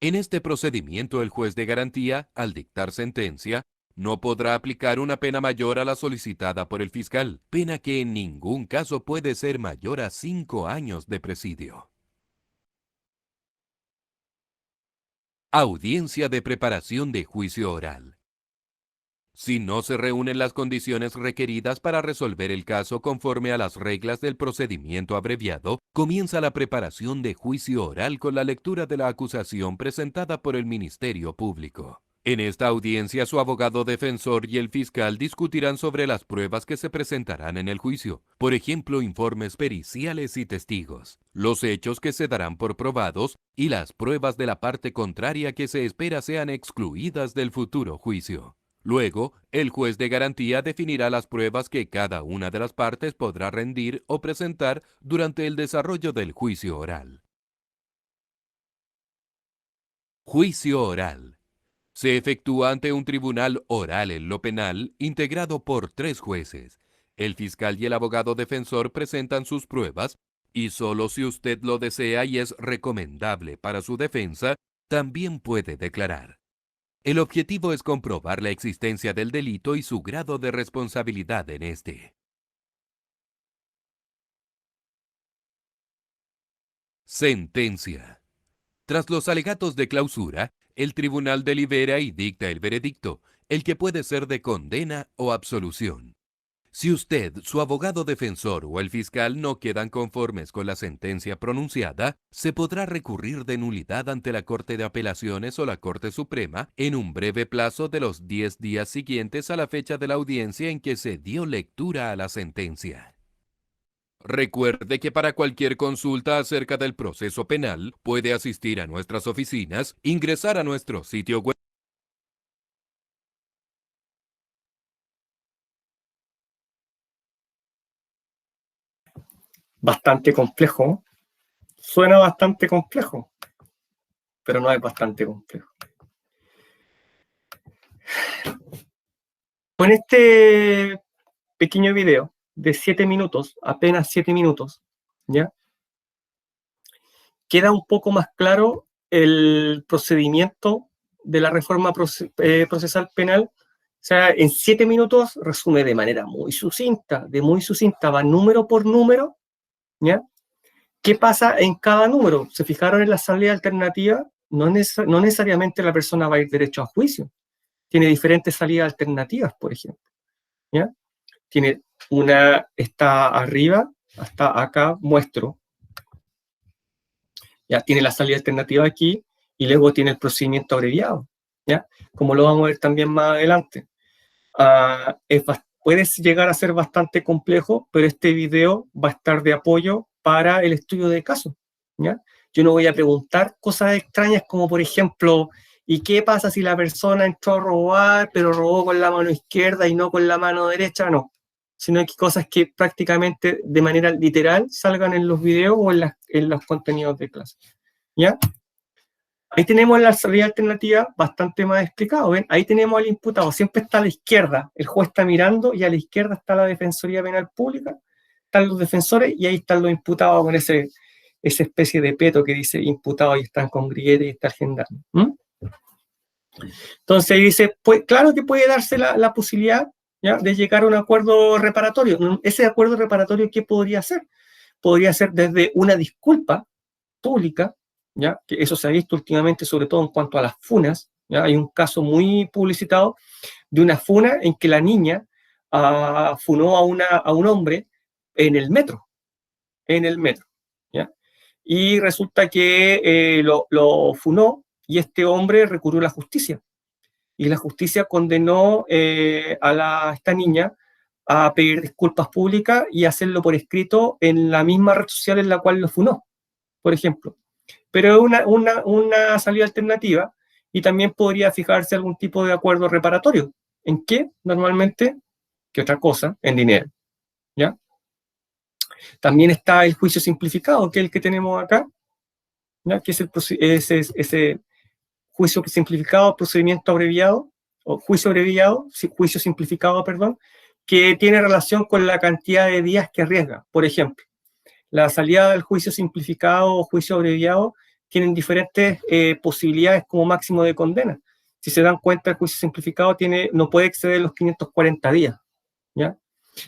En este procedimiento, el juez de garantía, al dictar sentencia, no podrá aplicar una pena mayor a la solicitada por el fiscal, pena que en ningún caso puede ser mayor a 5 años de presidio. Audiencia de preparación de juicio oral. Si no se reúnen las condiciones requeridas para resolver el caso conforme a las reglas del procedimiento abreviado, comienza la preparación de juicio oral con la lectura de la acusación presentada por el Ministerio Público. En esta audiencia, su abogado defensor y el fiscal discutirán sobre las pruebas que se presentarán en el juicio, por ejemplo, informes periciales y testigos, los hechos que se darán por probados y las pruebas de la parte contraria que se espera sean excluidas del futuro juicio. Luego, el juez de garantía definirá las pruebas que cada una de las partes podrá rendir o presentar durante el desarrollo del juicio oral. Juicio oral. Se efectúa ante un tribunal oral en lo penal integrado por 3 jueces. El fiscal y el abogado defensor presentan sus pruebas y solo si usted lo desea y es recomendable para su defensa, también puede declarar. El objetivo es comprobar la existencia del delito y su grado de responsabilidad en este. Sentencia. Tras los alegatos de clausura, el tribunal delibera y dicta el veredicto, el que puede ser de condena o absolución. Si usted, su abogado defensor o el fiscal no quedan conformes con la sentencia pronunciada, se podrá recurrir de nulidad ante la Corte de Apelaciones o la Corte Suprema en un breve plazo de los 10 días siguientes a la fecha de la audiencia en que se dio lectura a la sentencia. Recuerde que para cualquier consulta acerca del proceso penal puede asistir a nuestras oficinas, ingresar a nuestro sitio web. Bastante complejo. Suena bastante complejo, pero no es bastante complejo. Con este pequeño video de 7 minutos, apenas 7 minutos, ¿ya? Queda un poco más claro el procedimiento de la reforma procesal penal. O sea, en 7 minutos resume de manera muy sucinta, va número por número, ¿ya? ¿Qué pasa en cada número? ¿Se fijaron en la salida alternativa? No necesariamente la persona va a ir derecho a juicio. Tiene diferentes salidas alternativas, por ejemplo, ¿ya? Tiene una, está arriba, hasta acá, muestro. Ya tiene la salida alternativa aquí, y luego tiene el procedimiento abreviado, ¿ya? Como lo vamos a ver también más adelante. Puede llegar a ser bastante complejo, pero este video va a estar de apoyo para el estudio de caso, ¿ya? Yo no voy a preguntar cosas extrañas como, por ejemplo, ¿y qué pasa si la persona entró a robar, pero robó con la mano izquierda y no con la mano derecha? No, sino que cosas que prácticamente de manera literal salgan en los videos o en los contenidos de clase, ¿ya? Ahí tenemos la salida alternativa bastante más explicado, ¿ven? Ahí tenemos al imputado, siempre está a la izquierda, el juez está mirando y a la izquierda está la Defensoría Penal Pública, están los defensores y ahí están los imputados con esa especie de peto que dice imputado y están con grillete y está el gendarme. Entonces ahí dice, pues claro que puede darse la posibilidad, ¿ya?, de llegar a un acuerdo reparatorio. Ese acuerdo reparatorio, ¿qué podría ser? Podría ser desde una disculpa pública, ¿ya?, que eso se ha visto últimamente, sobre todo en cuanto a las funas, ¿ya? Hay un caso muy publicitado de una funa en que la niña funó a un hombre en el metro, ¿ya? Y resulta que lo funó y este hombre recurrió a la justicia. Y la justicia condenó a esta niña a pedir disculpas públicas y hacerlo por escrito en la misma red social en la cual lo funó, por ejemplo. Pero es una salida alternativa y también podría fijarse algún tipo de acuerdo reparatorio. ¿En qué? Normalmente, ¿qué otra cosa? En dinero, ¿ya? También está el juicio simplificado, que es el que tenemos acá, ¿ya?, que es ese juicio simplificado, procedimiento abreviado, o juicio abreviado, juicio simplificado, perdón, que tiene relación con la cantidad de días que arriesga. Por ejemplo, la salida del juicio simplificado o juicio abreviado tienen diferentes posibilidades como máximo de condena. Si se dan cuenta, el juicio simplificado no puede exceder los 540 días, ¿ya?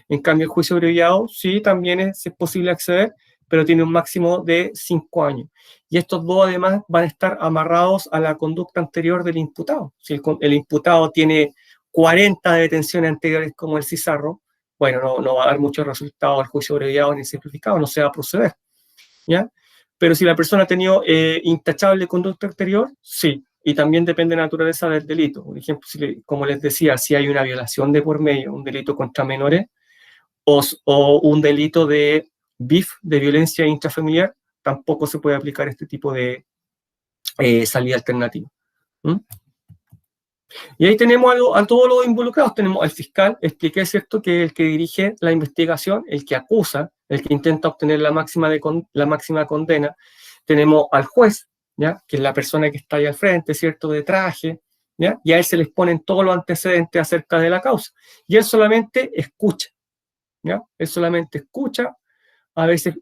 En cambio, el juicio abreviado sí también es posible acceder, pero tiene un máximo de 5 años. Y estos dos además van a estar amarrados a la conducta anterior del imputado. Si el imputado tiene 40 detenciones anteriores como el Cizarro, bueno, no va a dar mucho resultado al juicio abreviado ni simplificado, no se va a proceder, ¿ya? Pero si la persona ha tenido intachable conducta anterior, sí. Y también depende de la naturaleza del delito. Por ejemplo, como les decía, si hay una violación de por medio, un delito contra menores, o un delito de BIF, de violencia intrafamiliar, tampoco se puede aplicar este tipo de salida alternativa. Y ahí tenemos a todos los involucrados. Tenemos al fiscal, expliqué, ¿cierto?, que es el que dirige la investigación, el que acusa, el que intenta obtener la máxima condena. Tenemos al juez, ¿ya?, que es la persona que está ahí al frente, ¿cierto?, de traje, ¿ya?, y a él se les ponen todos los antecedentes acerca de la causa. Y él solamente escucha, ¿ya? Él solamente escucha, a veces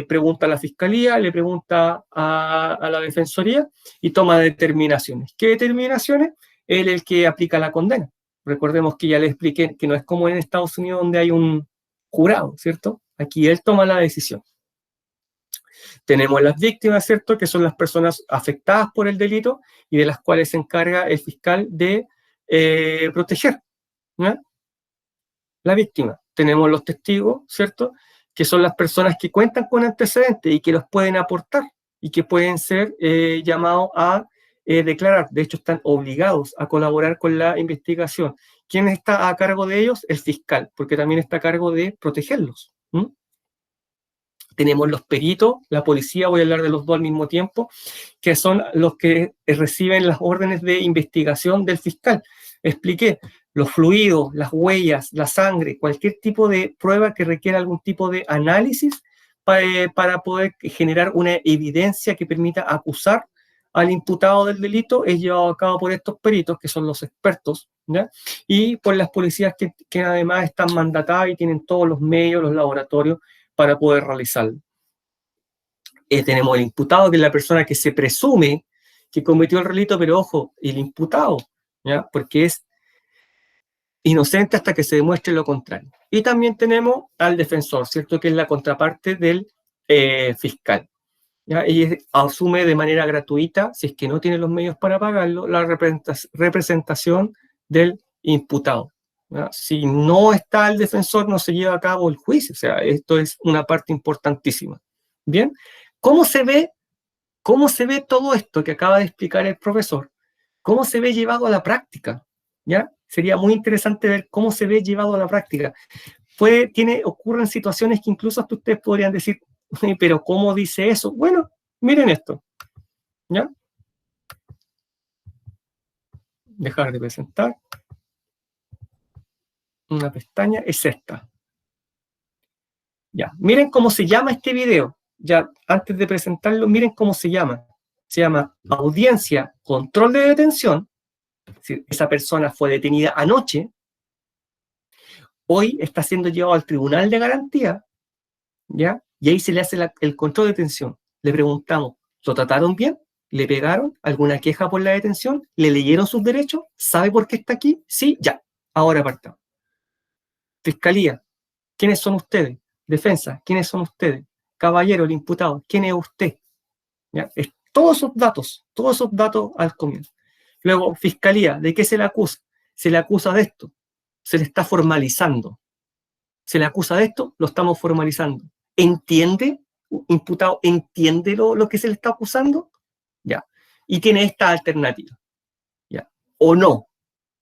pregunta a la fiscalía, le pregunta a la defensoría y toma determinaciones. ¿Qué determinaciones? Él es el que aplica la condena. Recordemos que ya le expliqué que no es como en Estados Unidos donde hay un jurado, ¿cierto? Aquí él toma la decisión. Tenemos las víctimas, ¿cierto?, que son las personas afectadas por el delito y de las cuales se encarga el fiscal de proteger, ¿ya?, la víctima. Tenemos los testigos, ¿cierto?, que son las personas que cuentan con antecedentes y que los pueden aportar y que pueden ser llamados a declarar. De hecho, están obligados a colaborar con la investigación. ¿Quién está a cargo de ellos? El fiscal, porque también está a cargo de protegerlos. Tenemos los peritos, la policía, voy a hablar de los dos al mismo tiempo, que son los que reciben las órdenes de investigación del fiscal. Expliqué, los fluidos, las huellas, la sangre, cualquier tipo de prueba que requiera algún tipo de análisis para poder generar una evidencia que permita acusar al imputado del delito, es llevado a cabo por estos peritos, que son los expertos, ¿ya?, y por las policías que además están mandatadas y tienen todos los medios, los laboratorios, para poder realizarlo. Tenemos el imputado, que es la persona que se presume que cometió el delito, pero ojo, el imputado, ¿ya?, porque es inocente hasta que se demuestre lo contrario. Y también tenemos al defensor, ¿cierto?, que es la contraparte del fiscal, ¿ya?, y asume de manera gratuita, si es que no tiene los medios para pagarlo, la representación del imputado, ¿ya? Si no está el defensor, no se lleva a cabo el juicio. O sea, esto es una parte importantísima. Bien, ¿cómo se ve todo esto que acaba de explicar el profesor? ¿Cómo se ve llevado a la práctica? ¿Ya? Sería muy interesante ver cómo se ve llevado a la práctica. Ocurren situaciones que incluso hasta ustedes podrían decir, pero ¿cómo dice eso? Bueno, miren esto, ¿ya? Dejar de presentar. Una pestaña es esta. Ya, miren cómo se llama este video. Ya, antes de presentarlo, miren cómo se llama. Se llama Audiencia, Control de Detención. Es decir, esa persona fue detenida anoche. Hoy está siendo llevado al Tribunal de Garantía, ¿ya? Y ahí se le hace el control de detención. Le preguntamos, ¿lo trataron bien? ¿Le pegaron? ¿Alguna queja por la detención? ¿Le leyeron sus derechos? ¿Sabe por qué está aquí? Sí, ya. Ahora apartamos. Fiscalía, ¿quiénes son ustedes? Defensa, ¿quiénes son ustedes? Caballero, el imputado, ¿quién es usted? ¿Ya? Todos esos datos al comienzo. Luego, fiscalía, ¿de qué se le acusa? Se le acusa de esto, se le está formalizando. Se le acusa de esto, lo estamos formalizando. ¿Entiende? ¿Imputado entiende lo que se le está acusando? Ya. Y tiene esta alternativa. ¿Ya? O no.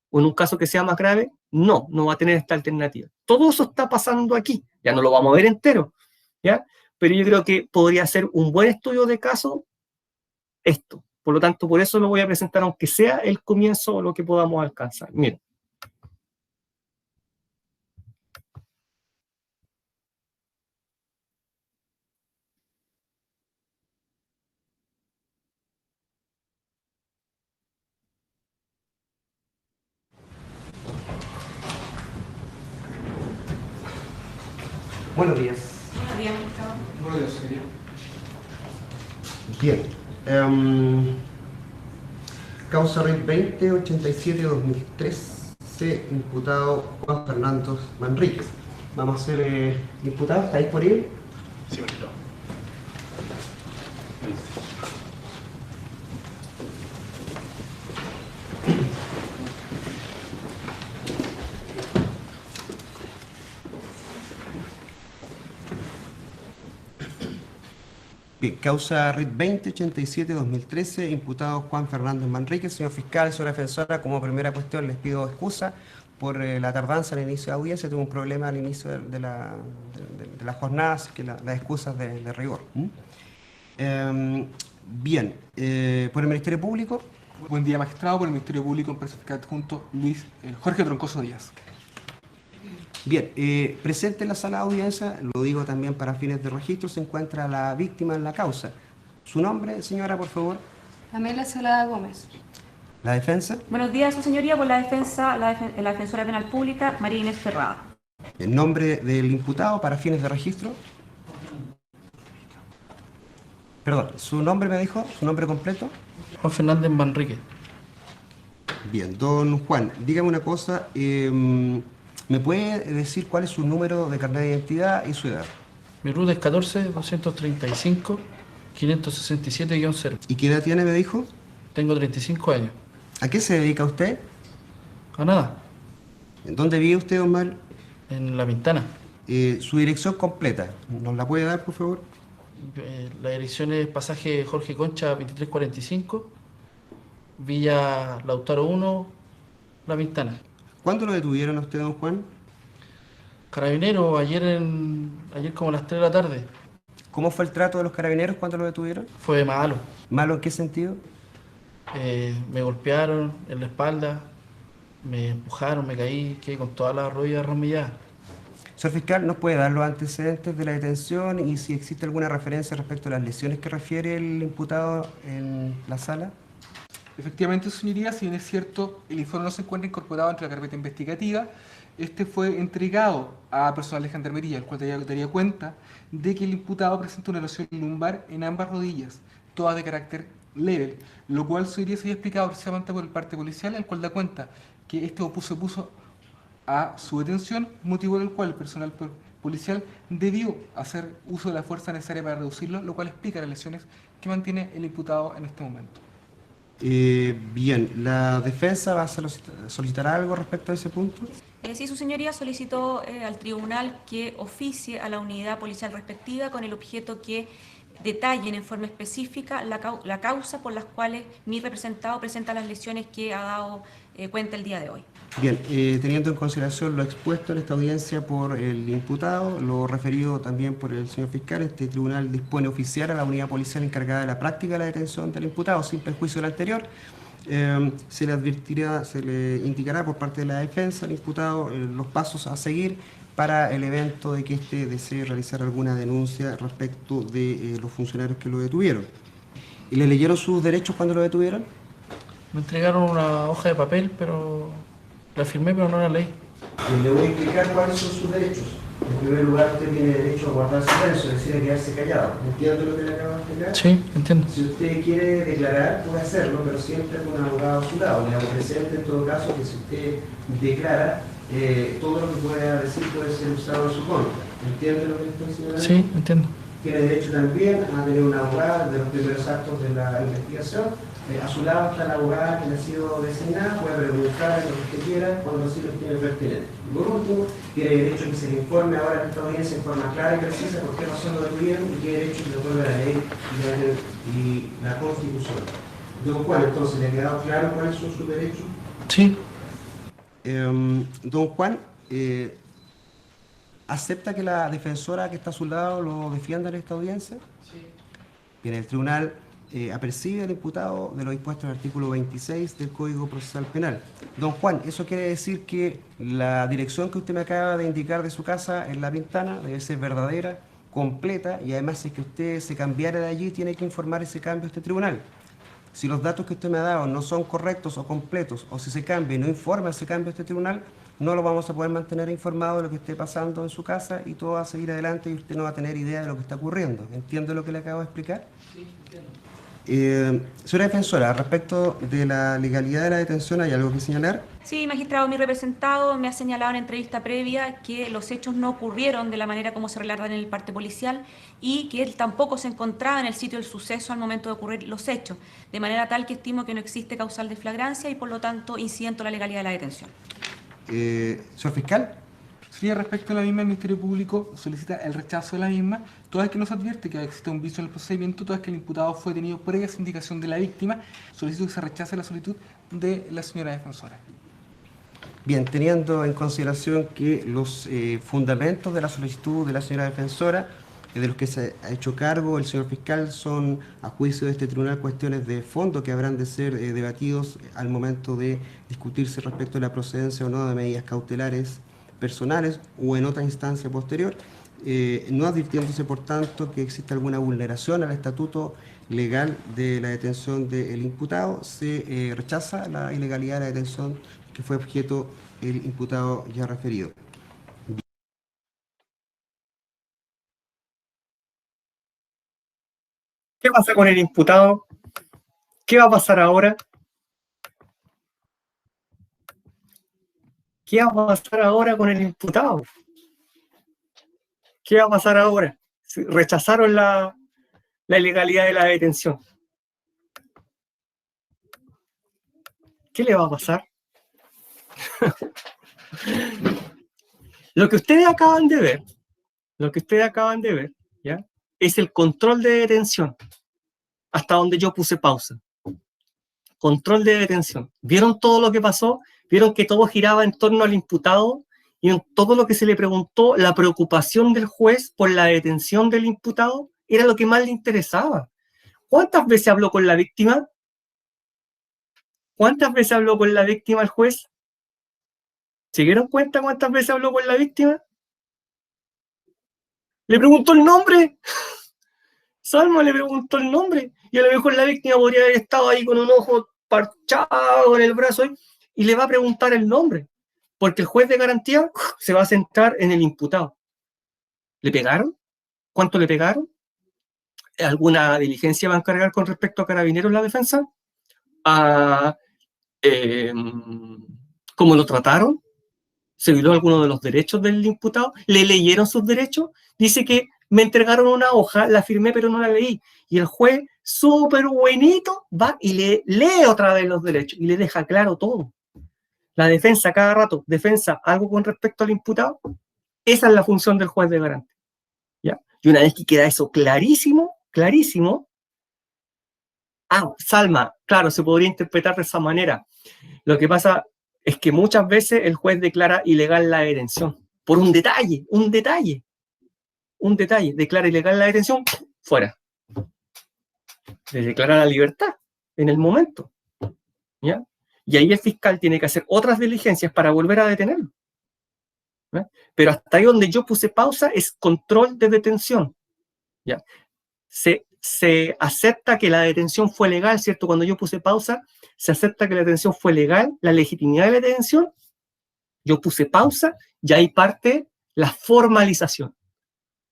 O en un caso que sea más grave, no va a tener esta alternativa. Todo eso está pasando aquí. Ya no lo vamos a ver entero, ¿ya? Pero yo creo que podría ser un buen estudio de caso esto. Por lo tanto, por eso lo voy a presentar, aunque sea el comienzo o lo que podamos alcanzar. Miren. Buenos días. Buenos días, Gustavo. Buenos días, señor. Bien. Causa RIT 2087-2013, imputado Juan Fernando Manríquez. Vamos a ser imputado, ¿está disponible? Sí, bonito. Bien, causa RIT 2087-2013, imputado Juan Fernando Manríquez. Señor fiscal, señora defensora, como primera cuestión les pido excusa por la tardanza al inicio de audiencia. Tuve un problema al inicio de la jornada, así que las excusas de rigor. Bien, por el Ministerio Público, Buen día, magistrado, por el Ministerio Público, empresa fiscal adjunto Jorge Troncoso Díaz. Bien, presente en la sala de audiencia, lo digo también para fines de registro, se encuentra la víctima en la causa. ¿Su nombre, señora, por favor? Amelia Celada Gómez. ¿La defensa? Buenos días, su señoría, por la defensa, la defensora penal pública, María Inés Ferrada. ¿El nombre del imputado para fines de registro? Perdón, ¿su nombre me dijo? ¿Su nombre completo? Juan Fernández Manrique. Bien, don Juan, dígame una cosa, ¿me puede decir cuál es su número de carnet de identidad y su edad? Mi RUT es 14-235-567-0. ¿Y qué edad tiene, me dijo? Tengo 35 años. ¿A qué se dedica usted? A nada, ¿En dónde vive usted, don Manuel? en La Pintana. Su dirección completa, ¿nos la puede dar, por favor? La dirección es pasaje Jorge Concha 2345, Villa Lautaro 1, La Pintana. ¿Cuándo lo detuvieron a usted, don Juan? Carabinero, ayer como a las 3 de la tarde. ¿Cómo fue el trato de los carabineros cuando lo detuvieron? Fue malo. ¿Malo en qué sentido? Me golpearon en la espalda, me empujaron, me caí, quedé con todas las rodillas arromilladas. Señor fiscal, ¿nos puede dar los antecedentes de la detención y si existe alguna referencia respecto a las lesiones que refiere el imputado en la sala? Efectivamente, su señoría, si bien es cierto, el informe no se encuentra incorporado entre la carpeta investigativa, este fue entregado a personal de gendarmería, el cual daría cuenta de que el imputado presenta una lesión lumbar en ambas rodillas, todas de carácter leve, lo cual su señoría se había explicado precisamente por el parte policial, el cual da cuenta que este se opuso a su detención, motivo del cual el personal policial debió hacer uso de la fuerza necesaria para reducirlo, lo cual explica las lesiones que mantiene el imputado en este momento. Bien, ¿la defensa va a solicitar algo respecto a ese punto? Sí, su señoría solicitó al tribunal que oficie a la unidad policial respectiva con el objeto que detallen en forma específica la causa por las cuales mi representado presenta las lesiones que ha dado cuenta el día de hoy. Bien, teniendo en consideración lo expuesto en esta audiencia por el imputado, lo referido también por el señor fiscal, este tribunal dispone oficiar a la unidad policial encargada de la práctica de la detención del imputado, sin perjuicio del anterior. Se le indicará por parte de la defensa al imputado los pasos a seguir para el evento de que éste desee realizar alguna denuncia respecto de los funcionarios que lo detuvieron. ¿Y le leyeron sus derechos cuando lo detuvieron? Me entregaron una hoja de papel, pero la firmé, pero no la leí. Le voy a explicar cuáles son sus derechos. En primer lugar, usted tiene derecho a guardar silencio, es decir, a quedarse callado. ¿Entiende lo que le acabo de explicar? Sí, entiendo. Si usted quiere declarar, puede hacerlo, pero siempre con un abogado a su lado. Le hago presente en todo caso que si usted declara, todo lo que pueda decir puede ser usado en su contra. ¿Entiende lo que le estoy señalando? Sí, entiendo. Tiene derecho también a tener una abogada de los primeros actos de la investigación. A su lado está la abogada que le ha sido designada, puede preguntar lo que usted quiera cuando así lo tiene pertinente. Y por último, tiene derecho a que se le informe ahora en esta audiencia en forma clara y precisa por qué razón lo detuvieron y tiene derecho a que le otorgue la ley y la Constitución. Don Juan, entonces, ¿le ha quedado claro cuáles son sus derechos? Sí. Don Juan, ¿acepta que la defensora que está a su lado lo defienda en esta audiencia? Sí. Bien, el tribunal apercibe al imputado de lo dispuesto en el artículo 26 del Código Procesal Penal. Don Juan, eso quiere decir que la dirección que usted me acaba de indicar de su casa en La Pintana debe ser verdadera, completa, y además si es que usted se cambiara de allí, tiene que informar ese cambio a este tribunal. Si los datos que usted me ha dado no son correctos o completos, o si se cambia y no informa ese cambio a este tribunal, no lo vamos a poder mantener informado de lo que esté pasando en su casa y todo va a seguir adelante y usted no va a tener idea de lo que está ocurriendo. ¿Entiende lo que le acabo de explicar? Sí, entiendo. Señora defensora, respecto de la legalidad de la detención, ¿hay algo que señalar? Sí, magistrado, mi representado me ha señalado en entrevista previa que los hechos no ocurrieron de la manera como se relatan en el parte policial y que él tampoco se encontraba en el sitio del suceso al momento de ocurrir los hechos, de manera tal que estimo que no existe causal de flagrancia y por lo tanto incidento la legalidad de la detención. Señor fiscal. Sí, respecto a la misma, el Ministerio Público solicita el rechazo de la misma, toda vez que no se advierte que existe un vicio en el procedimiento, toda vez que el imputado fue detenido previa indicación de la víctima, solicito que se rechace la solicitud de la señora defensora. Bien, teniendo en consideración que los fundamentos de la solicitud de la señora defensora de los que se ha hecho cargo el señor fiscal son, a juicio de este tribunal, cuestiones de fondo que habrán de ser debatidos al momento de discutirse respecto a la procedencia o no de medidas cautelares personales o en otra instancia posterior, no advirtiéndose, por tanto, que existe alguna vulneración al estatuto legal de la detención del imputado. Se rechaza la ilegalidad de la detención que fue objeto el imputado ya referido. ¿Qué pasa con el imputado? ¿Qué va a pasar ahora? ¿Qué va a pasar ahora con el imputado? ¿Qué va a pasar ahora? Rechazaron la ilegalidad de la detención. ¿Qué le va a pasar? Lo que ustedes acaban de ver, ¿ya? Es el control de detención, hasta donde yo puse pausa. Control de detención. ¿Vieron todo lo que pasó? ¿Vieron que todo giraba en torno al imputado? Y en todo lo que se le preguntó, la preocupación del juez por la detención del imputado era lo que más le interesaba. ¿Cuántas veces habló con la víctima? ¿Cuántas veces habló con la víctima el juez? ¿Se dieron cuenta cuántas veces habló con la víctima? Le preguntó el nombre. Salma le preguntó el nombre. Y a lo mejor la víctima podría haber estado ahí con un ojo parchado en el brazo y le va a preguntar el nombre. Porque el juez de garantía se va a centrar en el imputado. ¿Le pegaron? ¿Cuánto le pegaron? ¿Alguna diligencia va a encargar con respecto a Carabineros la defensa? ¿Cómo lo trataron? ¿Se violó alguno de los derechos del imputado? ¿Le leyeron sus derechos? Dice que me entregaron una hoja, la firmé pero no la leí. Y el juez, súper buenito, va y le lee otra vez los derechos y le deja claro todo. La defensa cada rato, defensa algo con respecto al imputado, esa es la función del juez de garantía. ¿Ya? Y una vez que queda eso clarísimo, Salma, claro, se podría interpretar de esa manera. Lo que pasa es que muchas veces el juez declara ilegal la detención por un detalle, declara ilegal la detención, fuera. Le declara la libertad en el momento, ¿ya? Y ahí el fiscal tiene que hacer otras diligencias para volver a detenerlo, ¿ya? Pero hasta ahí donde yo puse pausa es control de detención, ¿ya? Se acepta que la detención fue legal, ¿cierto? Cuando yo puse pausa, se acepta que la detención fue legal, la legitimidad de la detención, yo puse pausa y ahí parte la formalización.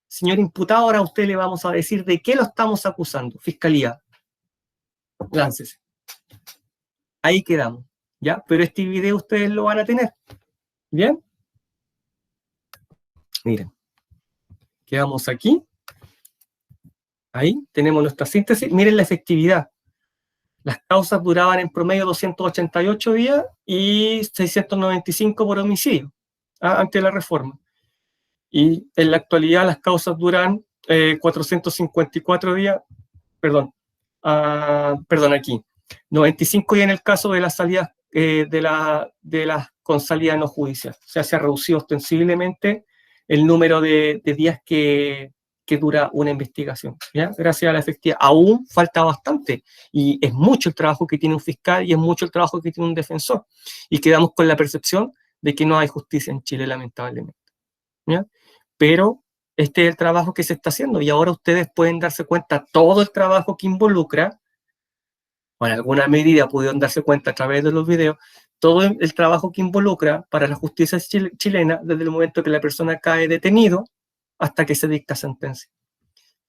Señor imputado, ahora a usted le vamos a decir de qué lo estamos acusando. Fiscalía, láncese. Ahí quedamos, ¿ya? Pero este video ustedes lo van a tener, ¿bien? Miren, quedamos aquí. Ahí tenemos nuestra síntesis. Miren la efectividad. Las causas duraban en promedio 288 días y 695 por homicidio, antes de la reforma. Y en la actualidad las causas duran 454 días, aquí, 95 días en el caso de las salidas de las con salida no judicial. O sea, se ha reducido ostensiblemente el número de días que dura una investigación, ¿ya? Gracias a la efectividad. Aún falta bastante, y es mucho el trabajo que tiene un fiscal y es mucho el trabajo que tiene un defensor, y quedamos con la percepción de que no hay justicia en Chile, lamentablemente, ¿ya? Pero este es el trabajo que se está haciendo, y ahora ustedes pueden darse cuenta todo el trabajo que involucra, o en alguna medida pudieron darse cuenta a través de los videos, todo el trabajo que involucra para la justicia chilena desde el momento que la persona cae detenido hasta que se dicta sentencia.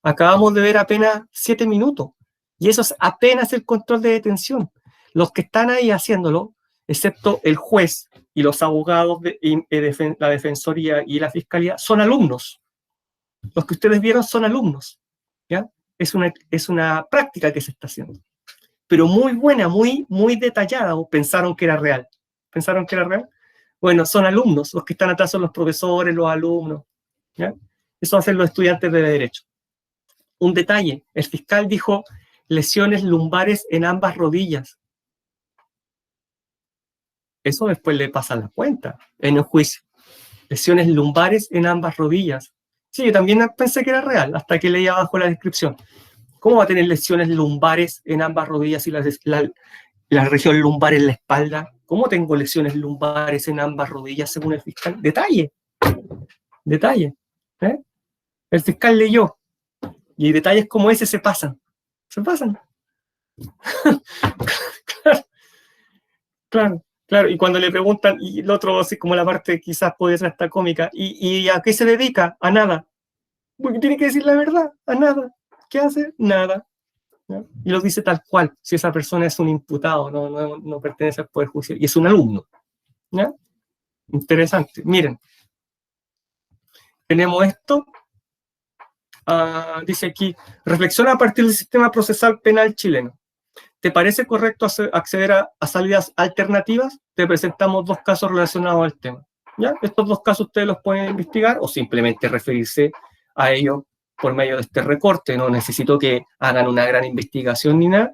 Acabamos de ver apenas 7 minutos, y eso es apenas el control de detención. Los que están ahí haciéndolo, excepto el juez y los abogados, la defensoría y la fiscalía, son alumnos. Los que ustedes vieron son alumnos, ¿ya? Es una práctica que se está haciendo, pero muy buena, muy detallada. ¿O pensaron que era real? ¿Pensaron que era real? Bueno, son alumnos. Los que están atrás son los profesores, los alumnos, ¿ya? Eso hacen los estudiantes de derecho. Un detalle, el fiscal dijo lesiones lumbares en ambas rodillas. Eso después le pasa la cuenta en el juicio. Lesiones lumbares en ambas rodillas. Sí, yo también pensé que era real, hasta que leí abajo la descripción. ¿Cómo va a tener lesiones lumbares en ambas rodillas y la región lumbar en la espalda? ¿Cómo tengo lesiones lumbares en ambas rodillas según el fiscal? Detalle, detalle. ¿Eh? El fiscal leyó, y detalles como ese se pasan. Se pasan. Claro, claro, claro. Y cuando le preguntan, y el otro, así como la parte quizás puede ser hasta cómica, ¿y a qué se dedica? A nada. Porque tiene que decir la verdad, a nada. ¿Qué hace? Nada. ¿No? Y lo dice tal cual, si esa persona es un imputado, no pertenece al Poder Judicial, y es un alumno. ¿Ya? Interesante. Miren, tenemos esto. Dice aquí, reflexiona a partir del sistema procesal penal chileno. ¿Te parece correcto acceder a salidas alternativas? Te presentamos 2 casos relacionados al tema. ¿Ya? Estos 2 casos ustedes los pueden investigar o simplemente referirse a ellos por medio de este recorte. No necesito que hagan una gran investigación ni nada.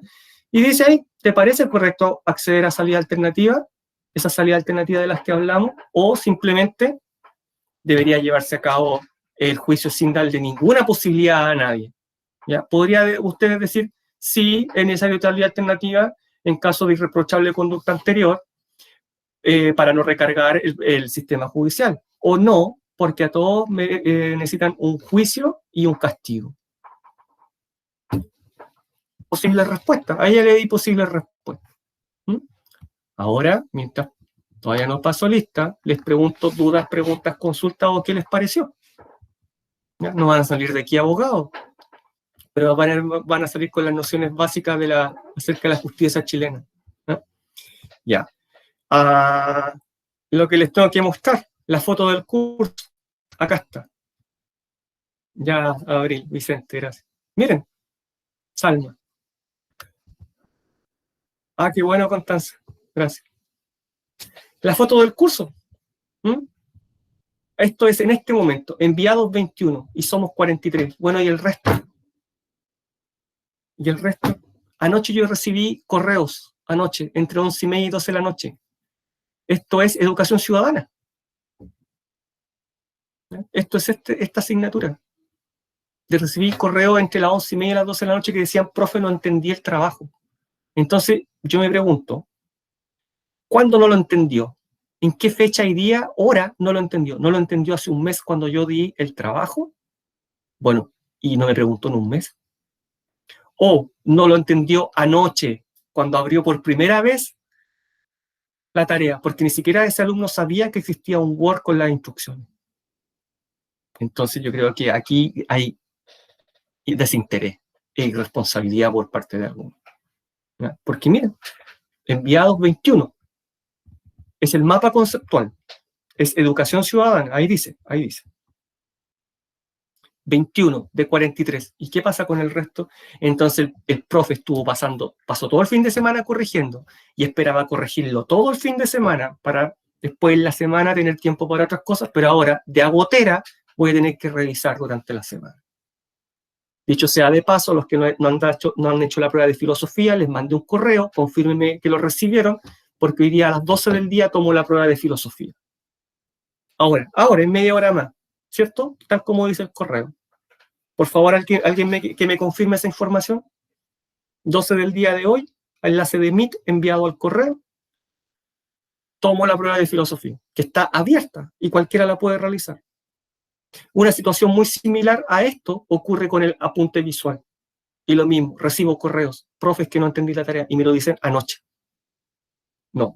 Y dice ahí, ¿te parece correcto acceder a salida alternativa? Esa salida alternativa de las que hablamos, o simplemente debería llevarse a cabo el juicio sin darle ninguna posibilidad a nadie. ¿Ya? Podría ustedes decir, sí, es necesario salida alternativa en caso de irreprochable conducta anterior para no recargar el sistema judicial, o no, porque a todos necesitan un juicio y un castigo. Posible respuesta. A ella le di posible respuesta. Ahora, mientras todavía no paso lista, les pregunto dudas, preguntas, consultas o qué les pareció. ¿Ya? No van a salir de aquí abogados, pero van a salir con las nociones básicas acerca de la justicia chilena. ¿No? Ya. Lo que les tengo que mostrar, la foto del curso. Acá está. Ya, Abril, Vicente, gracias. Miren, Salma. Qué bueno, Constanza. Gracias. La foto del curso. Esto es en este momento, enviados 21 y somos 43. Bueno, ¿y el resto? ¿Y el resto? Anoche yo recibí correos, anoche, entre 11:30 y 12 de la noche. Esto es educación ciudadana. Esto es esta asignatura. De recibir correos entre las 11:30 y las 12 de la noche que decían, profe, no entendí el trabajo. Entonces, yo me pregunto, ¿cuándo no lo entendió? ¿En qué fecha y día, hora no lo entendió? ¿No lo entendió hace un mes cuando yo di el trabajo? Bueno, y no me preguntó en un mes. ¿O no lo entendió anoche cuando abrió por primera vez la tarea? Porque ni siquiera ese alumno sabía que existía un Word con las instrucciones. Entonces yo creo que aquí hay desinterés e irresponsabilidad por parte de algunos. ¿Ya? Porque miren, enviados 21. Es el mapa conceptual. Es educación ciudadana. Ahí dice. 21 de 43. ¿Y qué pasa con el resto? Entonces el profe pasó todo el fin de semana corrigiendo y esperaba corregirlo todo el fin de semana para después en la semana tener tiempo para otras cosas, pero ahora de agotera voy a tener que revisar durante la semana. Dicho sea de paso, los que no han hecho la prueba de filosofía, les mandé un correo, confírmenme que lo recibieron, porque hoy día a las 12 del día tomo la prueba de filosofía. Ahora, en media hora más, ¿cierto? Tal como dice el correo. Por favor, alguien que me confirme esa información. 12 del día de hoy, enlace de Meet enviado al correo. Tomo la prueba de filosofía, que está abierta y cualquiera la puede realizar. Una situación muy similar a esto ocurre con el apunte visual. Y lo mismo, recibo correos, profes que no entendí la tarea, y me lo dicen anoche. No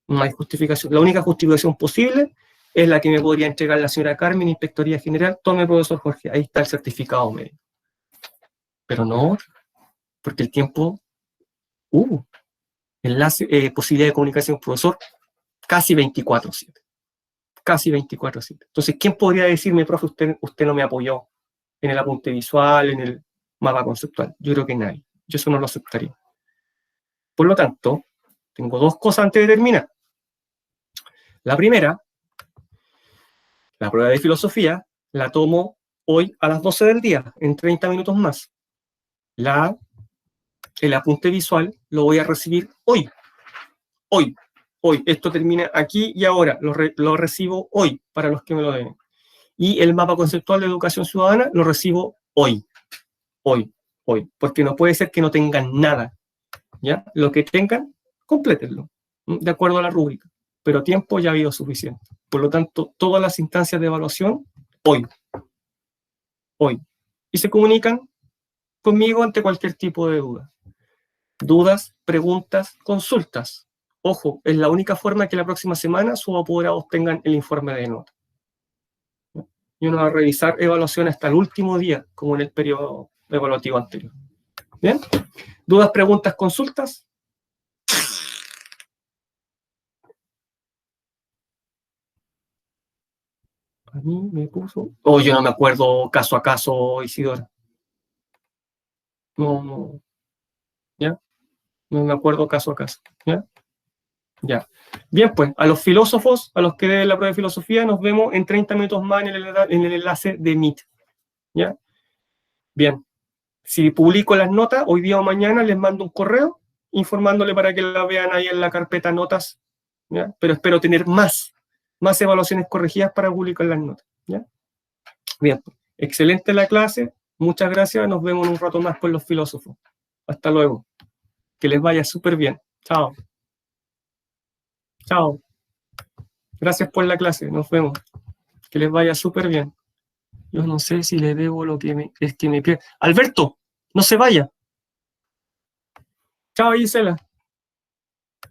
hay justificación. La única justificación posible es la que me podría entregar la señora Carmen, Inspectoría General. Tome, profesor Jorge, ahí está el certificado médico. Pero no, porque el tiempo, enlace, posibilidad de comunicación, profesor, casi 24/7. Casi 24/7. Entonces, ¿quién podría decirme, profe, usted no me apoyó en el apunte visual, en el mapa conceptual? Yo creo que nadie. Yo eso no lo aceptaría. Por lo tanto, tengo 2 cosas antes de terminar. La primera, la prueba de filosofía, la tomo hoy a las 12 del día, en 30 minutos más. El apunte visual lo voy a recibir hoy. Esto termina aquí y ahora. Lo recibo hoy para los que me lo deben. Y el mapa conceptual de educación ciudadana lo recibo hoy, porque no puede ser que no tengan nada, ¿ya? Lo que tengan, complétenlo, de acuerdo a la rúbrica, pero tiempo ya ha habido suficiente. Por lo tanto, todas las instancias de evaluación, hoy, y se comunican conmigo ante cualquier tipo de duda. Dudas, preguntas, consultas. Ojo, es la única forma que la próxima semana sus apoderados tengan el informe de nota. Y uno va a revisar evaluación hasta el último día, como en el periodo evaluativo anterior. ¿Bien? ¿Dudas, preguntas, consultas? A mí me puso... Oh, yo no me acuerdo caso a caso, Isidora. No, ¿ya? No me acuerdo caso a caso, ¿ya? Ya. Bien, pues, a los filósofos, a los que den la prueba de filosofía, nos vemos en 30 minutos más en el enlace de Meet, ¿ya? Bien. Si publico las notas, hoy día o mañana les mando un correo informándole para que la vean ahí en la carpeta notas, ¿ya? Pero espero tener más evaluaciones corregidas para publicar las notas, ¿ya? Bien, pues, excelente la clase, muchas gracias, nos vemos en un rato más con los filósofos. Hasta luego. Que les vaya súper bien. Chao. Chao. Gracias por la clase, nos vemos. Que les vaya súper bien. Yo no sé si le debo lo que me pierdo. Alberto, no se vaya. Chao, Gisela.